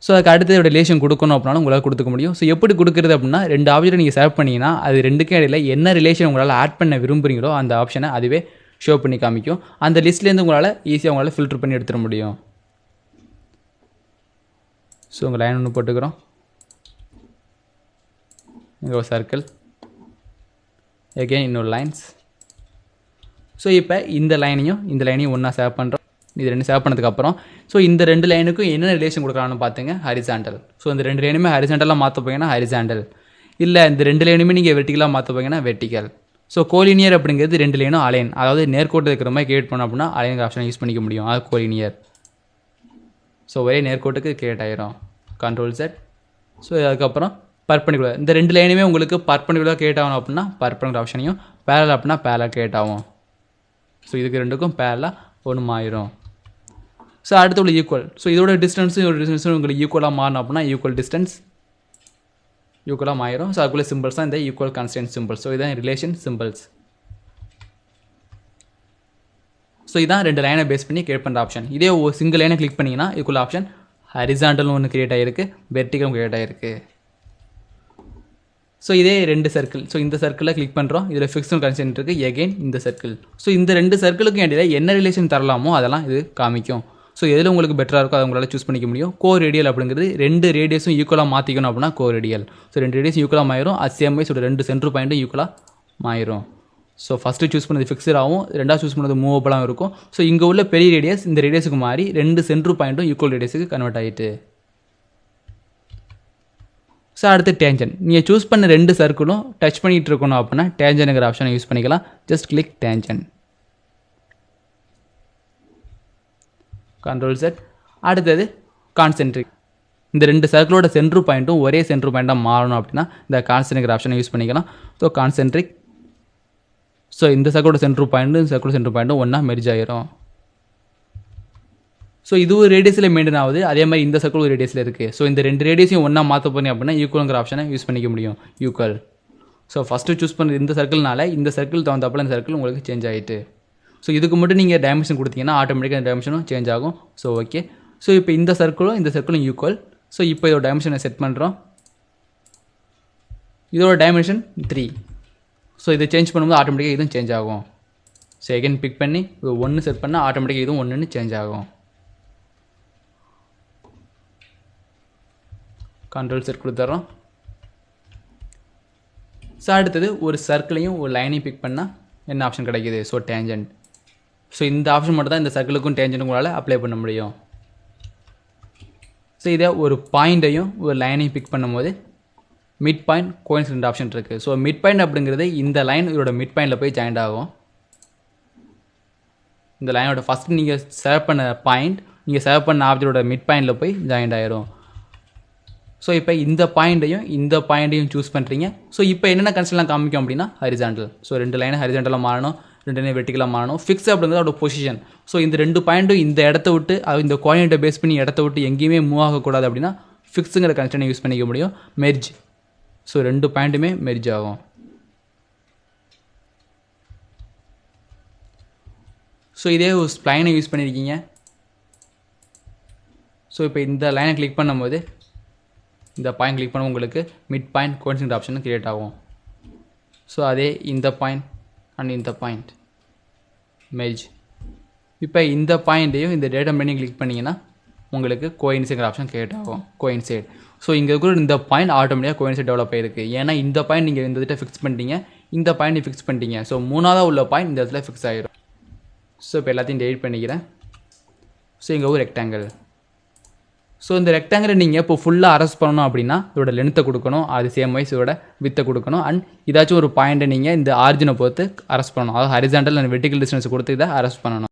ஸோ அதுக்கு அடுத்த ரிலேஷன் கொடுக்கணும் அப்படின்னாலும் உங்களால் கொடுத்துக்க முடியும். ஸோ எப்படி கொடுக்குறது அப்படின்னா 2 ஆப்ஜெக்ட் நீங்கள் செலக்ட் பண்ணிங்கன்னா அது 2க்கும் இடையில என்ன ரிலேஷன் உங்களால் ஆட் பண்ண விரும்புகிறீங்களோ அந்த ஆப்ஷனை அதுவே ஷோ பண்ணி காமிக்கும். அந்த லிஸ்ட்லேருந்து உங்களால் ஈஸியாக உங்களால் ஃபில்டர் பண்ணி எடுத்துட முடியும். ஸோ உங்கள் லைன் ஒன்று போட்டுக்கிறோம். இங்கே ஒரு சர்க்கிள், எகெயின் இன்னொரு லைன்ஸ். ஸோ இப்போ இந்த லைனையும் ஒன்றா சேவ் பண்ணுறோம். இது 2 சேவ் பண்ணதுக்கப்புறம் ஸோ இந்த 2 லைனுக்கும் என்ன ரிலேஷன் கொடுக்குறான்னு பார்த்துங்க, ஹரிசாண்டல். ஸோ இந்த 2 லைனுமே ஹரிசாண்டலாக மாற்ற போங்கன்னா ஹரிசாண்டல், இல்லை இந்த 2 லைனுமே நீங்கள் வெர்டிக்கலாக மாற்ற போங்கன்னா வெர்டிக்கல். ஸோ கோலினியர் அப்படிங்கிறது 2 லைனும் அலைன், அதாவது நேர்கோட்டு இருக்கிற மாதிரி கிரியேட் பண்ணோம் அப்படின்னா அலைன் ஆப்ஷனை யூஸ் பண்ணிக்க முடியும். அது கோலினியர். ஸோ ஒரே நேர்கோட்டுக்கு கிரியேட் ஆகிரும். Control set. ஸோ அதுக்கப்புறம் பர்பண்டிகுலர். இந்த 2 லைனுமே உங்களுக்கு பர்பண்டிகுலர் கிரியேட் ஆகணும் அப்படின்னா பர்பண்டிகுலர் ஆப்ஷனையும், பேரல் அப்படின்னா பேரல் கிரியேட் ஆகும். ஸோ இதுக்கு 2க்கும் பேரலாக ஒன்று ஆயிரும். ஸோ அடுத்து உள்ள ஈக்குவல். ஸோ இதோட டிஸ்டன்ஸும் உங்களுக்கு ஈக்குவலாக மாறணும் அப்படின்னா ஈக்குவல் டிஸ்டன்ஸ் ஈக்குவலாக மாறிடும். ஸோ அதுக்குள்ள சிம்பிள்ஸ் தான் இந்த ஈக்குவல் கான்ஸ்டன்ட் சிம்பிள்ஸ். ஸோ இதான் ரிலேஷன் சிம்பிள்ஸ். ஸோ இதான் 2 லைனை பேஸ் பண்ணி கிரியேட் பண்ணுற ஆப்ஷன். இதே ஒரு சிங்கிள் லைனை கிளிக் பண்ணிங்கன்னா இதுக்குள்ள ஆப்ஷன் ஹரிசாண்டல் ஒன்று கிரியேட் ஆகிருக்கு, வெர்டிக்கலும் கிரியேட் ஆகிருக்கு. ஸோ இதே 2 சர்க்கிள். ஸோ இந்த சர்க்கிளில் கிளிக் பண்ணுறோம். இதில் ஃபிக்ஸ்டு கான்ஸ்டன்ட் இருக்குது, எகெயின் இந்த சர்க்கிள். ஸோ இந்த 2 சர்க்கிளுக்கும் இடையில என்ன ரிலேஷன் தரலாமோ அதெல்லாம் இது காமிக்கும். ஸோ எதில் உங்களுக்கு பெட்டராக இருக்கோ அதை உங்களால் சூஸ் பண்ணிக்க முடியும். கோ ரேடியல் அப்படிங்கிறது 2 ரேடியஸும் ஈக்குவலாக மாற்றிக்கணும் அப்படின்னா கோ ரேடியல். ஸோ 2 ரேடியஸும் ஈக்குவலாக மாறிடும். அது சேம் வைஸ் 2 சென்டர் பாயிண்ட்டும் ஈக்குவலாக மாறிடும். ஸோ ஃபஸ்ட்டு சூஸ் பண்ணது ஃபிக்ஸடாகவும், 2வது சூஸ் பண்ணது மூவபிளாகவும் இருக்கும். ஸோ இங்கே உள்ள பெரிய ரேடியஸ் இந்த ரேடியஸுக்கு மாறி 2 சென்டர் பாயிண்ட்டும் ஈக்குவல் ரேடியஸுக்கு கன்வெர்ட் ஆகிட்டு. ஸோ அடுத்து டேஞ்சன். நீங்கள் சூஸ் பண்ண 2 சர்க்கிளும் டச் பண்ணிகிட்டு இருக்கணும் அப்படின்னா டேஞ்சனுங்கிற ஆப்ஷனை யூஸ் பண்ணிக்கலாம். Just click டேஞ்சன். Control set. அடுத்தது கான்சென்ட்ரிக். இந்த 2 சர்க்கிளோட சென்ட்ரு பாயிண்ட்டும் ஒரே சென்ட்ரு பாயிண்ட்டாக மாறணும் அப்படின்னா இந்த கான்சென்ட்ரிக் ஆப்ஷனை யூஸ் பண்ணிக்கலாம். So concentric. ஸோ இந்த சர்க்கிளோட சென்ட்ரு பாயிண்ட்டும் இந்த சர்க்கிளோட சென்ட்ரு பாயிண்ட்டும் ஒன்றா மெர்ஜ் ஆகிரும். ஸோ இது ஒரு ரேடியஸில் மெயின்டைன் ஆகுது, அதே மாதிரி இந்த சர்க்கிள் ஒரு ரேடியஸில் இருக்குது. ஸோ இந்த 2 ரேடியஸையும் ஒன்றா மாற்ற போனீங்க அப்படின்னா ஈக்குவலுங்கிற ஆப்ஷனை யூஸ் பண்ணிக்க முடியும். ஈக்குவல். ஸோ ஃபஸ்ட்டு சூஸ் பண்ண இந்த சர்க்கிள்னால இந்த சர்க்கிள் தகுந்தப்பல இந்த சர்க்கிள் உங்களுக்கு சேஞ்ச் ஆகிட்டு. ஸோ இதுக்கு மட்டும் நீங்கள் டைமென்ஷன் கொடுத்தீங்கன்னா ஆட்டோமேட்டிக்காக இந்த டைமென்ஷனும் சேஞ்ச் ஆகும். So okay. ஸோ இப்போ இந்த சர்க்கிளும் ஈக்குவல். ஸோ இப்போ இதோட டைமென்ஷனை செட் பண்ணுறோம். இதோட டைமென்ஷன் 3. ஸோ இதை சேஞ்ச் பண்ணும்போது ஆட்டோமேட்டிக்காக இதுவும் சேஞ்ச் ஆகும். ஸோ எகைன் பிக் பண்ணி 1 செட் பண்ணால் ஆட்டோமேட்டிக்காக இதுவும் 1ன்னு சேஞ்ச் ஆகும். கண்ட்ரோல் செட் கொடுத்துட்றோம். ஸோ அடுத்தது ஒரு சர்க்கிளையும் ஒரு லைனையும் பிக் பண்ணால் என்ன ஆப்ஷன் கிடைக்கிது? So tangent. ஸோ இந்த ஆப்ஷன் மட்டும் தான் இந்த சர்க்கிளுக்கும் டேஞ்சன்ட்டுக்கும் உங்களால் அப்ளை பண்ண முடியும். ஸோ இதே ஒரு பாயிண்ட்டையும் ஒரு லைனையும் பிக் பண்ணும்போது மிட் பாயிண்ட் கோயின்சிடென்ட் ஆப்ஷன் இருக்குது. ஸோ மிட் பாயிண்ட் அப்படிங்கிறது இந்த லைன் இதோட மிட் பாயிண்டில் போய் ஜாயிண்ட் ஆகும். இந்த லைனோட ஃபஸ்ட்டு நீங்கள் செலக்ட் பண்ண பாயிண்ட் நீங்கள் செலக்ட் பண்ண ஆப்ஜெக்டோட மிட் பாயிண்டில் போய் ஜாயிண்ட் ஆகிரும். ஸோ இப்போ இந்த பாயிண்ட்டையும் சூஸ் பண்ணுறீங்க. ஸோ இப்போ என்னென்ன கன்ஸ்ட்ரக்ட்லாம் காமிக்கும் அப்படின்னா ஹரிசாண்டல். ஸோ 2 லைனை ஹரிசாண்டலாக மாறணும், 2 லைனை வெர்டிக்கலாக மாறணும். ஃபிக்ஸ் அப்படிங்கிறது அதோட பொசிஷன். ஸோ இந்த 2 பாயிண்ட்டும் இந்த இடத்த விட்டு இந்த கோஆர்டினேட்டை பேஸ் பண்ணி இடத்த விட்டு எங்கேயுமே மூவ் ஆகக்கூடாது அப்படின்னா ஃபிக்ஸுங்கிற கன்ஸ்ட்ரக்டை யூஸ் பண்ணிக்க முடியும். மெர்ஜ். ஸோ 2 பாயிண்ட்டுமே மெர்ஜ் ஆகும். ஸோ இதே ஒரு ஸ்ப்ளைனை யூஸ் பண்ணியிருக்கீங்க. ஸோ இப்போ இந்த லைனை கிளிக் பண்ணும்போது இந்த பாயிண்ட் கிளிக் பண்ண உங்களுக்கு mid point coincident option create ஆகும். ஸோ அதே இந்த பாயிண்ட் அண்ட் இந்த பாயிண்ட் மெர்ஜ். இப்போ இந்த பாயிண்ட்டையும் இந்த டேட்டா பண்ணி கிளிக் பண்ணிங்கன்னா உங்களுக்கு கோயின்சைடுங்கிற ஆப்ஷன் கிரியேட் ஆகும். கோயின்சைட். ஸோ இங்கே இருக்கிற இந்த பாயிண்ட் ஆட்டோமேட்டிக்காக கோயின்சைட் டெவலப் ஆகிருக்கு. ஏன்னா இந்த பாயிண்ட் நீங்கள் இந்த இடத்துல ஃபிக்ஸ் பண்ணிட்டீங்க, இந்த பாயிண்ட் ஃபிக்ஸ் பண்ணிட்டீங்க. ஸோ 3ஆவதாக உள்ள பாயிண்ட் இந்த இடத்துல ஃபிக்ஸ் ஆகிடும். ஸோ இப்போ எல்லாத்தையும் டெலிட் பண்ணிக்கிறேன். ஸோ இங்கே ஒரு ரெக்டாங்கிள். ஸோ இந்த ரெக்டாங்கிளை நீங்கள் இப்போ ஃபுல்லாக அரெஸ்ட் பண்ணணும் அப்படின்னா இதோட லென்த்தை கொடுக்கணும், அது சேம் வைஸ் இதோட வித்தை கொடுக்கணும். அண்ட் ஏதாச்சும் ஒரு பாயிண்ட்டை நீங்கள் இந்த ஆரிஜினை பொறுத்து அரெஸ்ட் பண்ணணும். அதாவது ஹரிசாண்டல் அண்ட் வெர்டிக்கல் டிஸ்டன்ஸ் கொடுத்து இதை அரெஸ்ட் பண்ணணும்.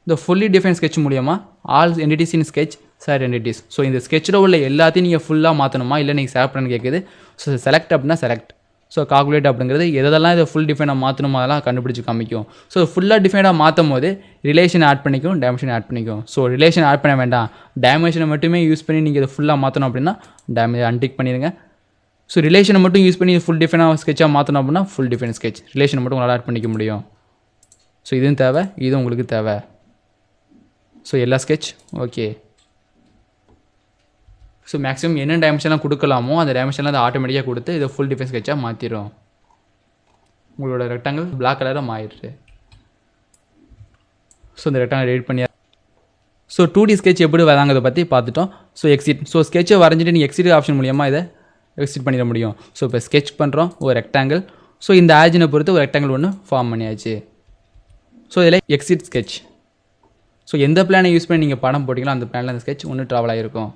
இந்த ஃபுல்லி டிஃபைன் ஸ்கெட்ச் மூலியமா ஆல் என்டிட்டிஸ் இன் ஸ்கெட்ச் சார் என்டிட்டிஸ். ஸோ இந்த ஸ்கெட்சில் உள்ள எல்லாத்தையும் நீங்கள் ஃபுல்லாக மாற்றணுமா இல்லை நீங்கள் செலக்ட் பண்ணு கேட்குது. ஸோ செலக்ட் அப்படின்னா செலக்ட். ஸோ கால்குலேட் அப்படிங்கிறது எதெல்லாம் இதை ஃபுல் டிஃபைனாக மாற்றணுமோ அதெல்லாம் கண்டுபிடிச்சி காமிக்கும். ஸோ ஃபுல்லாக டிஃபைனாக மாற்றும் போது ரிலேஷன் ஆட் பண்ணிக்கும், டைமென்ஷன் ஆட் பண்ணிக்கும். ஸோ ரிலேஷன் ஆட் பண்ண வேண்டாம், டைமென்ஷனை மட்டுமே யூஸ் பண்ணி நீங்கள் இதை ஃபுல்லாக மாற்றணும் அப்படின்னா அன்டிக் பண்ணிடுங்க. ஸோ ரிலேஷனை மட்டும் யூஸ் பண்ணி ஃபுல் டிஃபைனாக ஸ்கெட்சாக மாற்றணும் அப்படின்னா ஃபுல் டிஃபைன் ஸ்கெட்ச். ரிலேஷனை மட்டும் உங்களால் ஆட் பண்ணிக்க முடியும். ஸோ இதுவும் தேவை, இதுவும் உங்களுக்கு தேவை. ஸோ எல்லா ஸ்கெட்ச் ஓகே. ஸோ மேக்ஸிமம் என்ன டைமென்ஷன்லாம் கொடுக்கலாமோ அந்த டைமென்ஷன்லாம் அதை ஆட்டோமேட்டிக்காக கொடுத்து இதை ஃபுல் டிஃபைன் ஸ்கெட்சாக மாற்றிடும். உங்களோட ரெக்டாங்கிள் பிளாக் கலராக மாறிடுது. ஸோ இந்த ரெக்டாங்கிள் எடிட் பண்ணி ஸோ 2D ஸ்கெட்ச் எப்படி வராங்கிறத பற்றி பார்த்துட்டோம். So exit. ஸோ ஸ்கெட்சை வரைஞ்சிட்டு நீங்கள் எக்ஸிட் ஆப்ஷன் மூலியமாக இதை எக்ஸிட் பண்ணிட முடியும். ஸோ இப்போ ஸ்கெட்ச் பண்ணுறோம் ஒரு ரெக்டாங்கிள். ஸோ இந்த ஆஜினை பொறுத்து ஒரு ரெக்டாங்கிள் ஒன்று ஃபார்ம் பண்ணியாச்சு. ஸோ இதில் எக்ஸிட் ஸ்கெட்ச். ஸோ எந்த பிளானை யூஸ் பண்ணி நீங்கள் படம் போட்டிங்களோ அந்த பிளானில் அந்த ஸ்கெட்ச் ஒன்று ட்ராவல் ஆகிருக்கும்.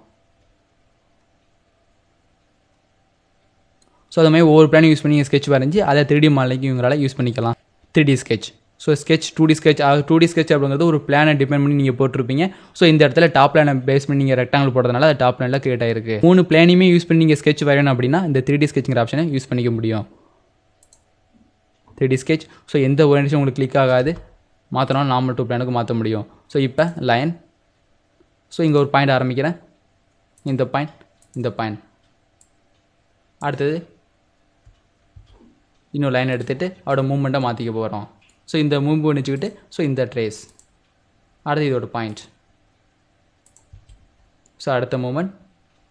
ஸோ அது மாதிரி ஒவ்வொரு பிளானையும் யூஸ் பண்ணி ஸ்கெட்ச் வரைஞ்சி அதை 3D மாடலிங்க்கு இவங்களால் யூஸ் பண்ணிக்கலாம். 3D sketch. So sketch 2D sketch. 2D sketch அப்படிங்கிறது ஒரு பிளானை டிபெண்ட் பண்ணி நீங்கள் போட்டிருப்பீங்க. ஸோ இந்த இடத்துல டாப் பிளானை பேஸ் பண்ணி நீங்கள் ரெக்டாங்கிள் போடுறதுனால அது டாப் பிளானில் கிரியேட் ஆகிருக்கு. 3 பிளானையுமே யூஸ் பண்ணி நீங்கள் ஸ்கெட்ச் வரையணும் அப்படின்னா இந்த 3D ஸ்கெட்ச்ங்கிற ஆப்ஷனை யூஸ் பண்ணிக்க முடியும். 3D sketch. ஸோ எந்த ஓரியன்டேஷன் உங்களுக்கு கிளிக் ஆகாது, மாற்றினாலும் நார்மல் 2 பிளானுக்கு மாற்ற முடியும். ஸோ இப்போ லைன். ஸோ இங்கே ஒரு பாயிண்ட் ஆரம்பிக்கிறேன், இந்த பாயிண்ட், இந்த பாயிண்ட். அடுத்தது இன்னொரு லைன் எடுத்துகிட்டு அதோட மூவ்மெண்ட்டை மாற்றிக்க போகிறோம். ஸோ இந்த மூவ் பண்ணிச்சுக்கிட்டு ஸோ இந்த ட்ரேஸ். அடுத்து இதோட பாயிண்ட். ஸோ அடுத்த மூமெண்ட்.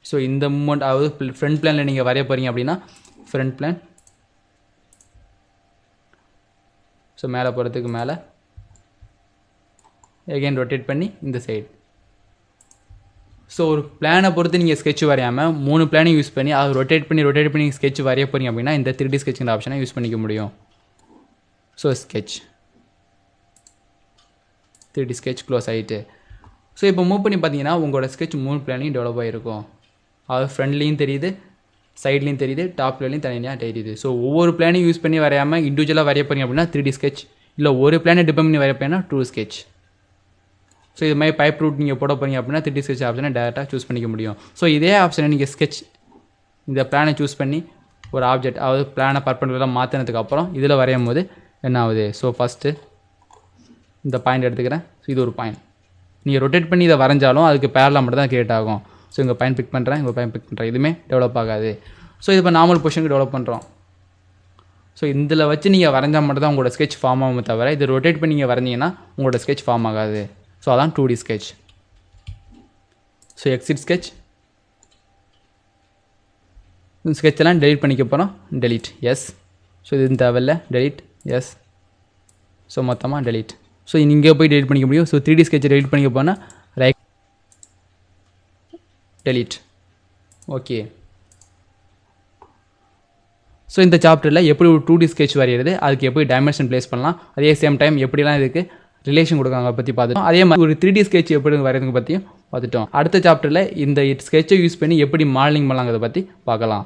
ஸோ இந்த மூமெண்ட் அதாவது ஃப்ரண்ட் பிளானில் நீங்கள் வரைய போகிறீங்க அப்படின்னா ஃப்ரண்ட் பிளான். ஸோ மேலே போகிறதுக்கு மேலே எகைன் ரொட்டேட் பண்ணி இந்த சைடு. ஸோ ஒரு பிளானை பொறுத்து நீங்கள் ஸ்கெட்ச் வரையாமல் 3 பிளானையும் யூஸ் பண்ணி அதை ரொட்டேட் பண்ணி ஸ்கெட்ச் வரைய போகிறீங்க அப்படின்னா இந்த 3D ஸ்கெட்ச்ங்கிற ஆப்ஷனை யூஸ் பண்ணிக்க முடியும். So sketch 3D sketch close ஆகிட்டு. ஸோ இப்போ மூவ் பண்ணி பார்த்தீங்கன்னா உங்களோட ஸ்கெட்ச் 3 பிளானையும் டெவலப் ஆகிருக்கும். அது ஃப்ரண்ட்லேயும் தெரியுது, சைட்லேயும் தெரியுது, டாப் பிளான்லையும் தனியாக தெரியுது. ஸோ ஒவ்வொரு பிளானையும் யூஸ் பண்ணி வரையாமல் இண்டிவிஜுவலாக வரைய போகிறீங்க அப்படின்னா 3D ஸ்கெட்ச். இல்லை ஒரு பிளானை டிபெண்ட் பண்ணி வரைய போகிறீங்கன்னா 2D ஸ்கெட்ச். ஸோ இது மாதிரி பைப் ரூட் நீங்கள் போட போகிறீங்க அப்படின்னா 3D ஸ்கெட்ச் ஆப்ஷனை டேரெக்டாக சூஸ் பண்ணிக்க முடியும். ஸோ இதே ஆப்ஷனை நீங்கள் ஸ்கெட்ச் இந்த பிளானை சூஸ் பண்ணி ஒரு ஆப்ஜெக்ட் அதாவது பிளானை பர்பெண்டிகுலராக மாற்றினதுக்கு அப்புறம் இதில் வரையும் போது என்ன ஆகுது. ஸோ ஃபஸ்ட்டு இந்த பாயிண்ட் எடுத்துக்கிறேன். ஸோ இது ஒரு பாயிண்ட். நீங்கள் ரொட்டேட் பண்ணி இதை வரைஞ்சாலும் அதுக்கு பேரலாக மட்டும் தான் கிரியேட் ஆகும். ஸோ இங்கே பாயிண்ட் பிக் பண்ணுறேன், இங்கே பாயிண்ட் பிக் பண்ணுறேன், இதுவுமே டெவலப் ஆகாது. ஸோ இது இப்போ நார்மல் பொசிஷனுக்கு டெவலப் பண்ணுறோம். ஸோ இதில் வச்சு நீங்கள் வரைஞ்சால் மட்டும் தான் உங்களோட ஸ்கெட்ச் ஃபார்ம் ஆகும் தவிர இது ரொட்டேட் பண்ணி நீங்கள் வரைஞ்சிங்கன்னா உங்களோட ஸ்கெட்ச் ஃபார்ம் ஆகாது. ஸோ அதான் 2D sketch. So exit sketch. இந்த ஸ்கெட்செல்லாம் டெலிட் பண்ணிக்க போகிறோம். Delete S. ஸோ இது தேவையில்லை, டெலிட் எஸ். ஸோ மொத்தமாக டெலிட். ஸோ இங்கே போய் டெலிட் பண்ணிக்க முடியும். ஸோ 3D ஸ்கெட்சை டெலிட் பண்ணிக்க போனால் ரைட் டெலிட். ஓகே. ஸோ இந்த சாப்டரில் எப்படி ஒரு 2D ஸ்கெட்ச் வரைகிறது, அதுக்கு எப்படி டைமென்ஷன் ப்ளேஸ் பண்ணலாம், அதே சேம் டைம் எப்படிலாம் இதுக்கு ரிலேஷன் கொடுக்காங்க பற்றி பார்த்துட்டோம். அதே மாதிரி ஒரு 3D ஸ்கெட்ச் எப்படி வரைகிறதுக்கு பற்றியும் பார்த்துட்டோம். அடுத்த சாப்டரில் இந்த ஸ்கெட்சை யூஸ் பண்ணி எப்படி மாடலிங் பண்ணலாங்கிறத பற்றி பார்க்கலாம்.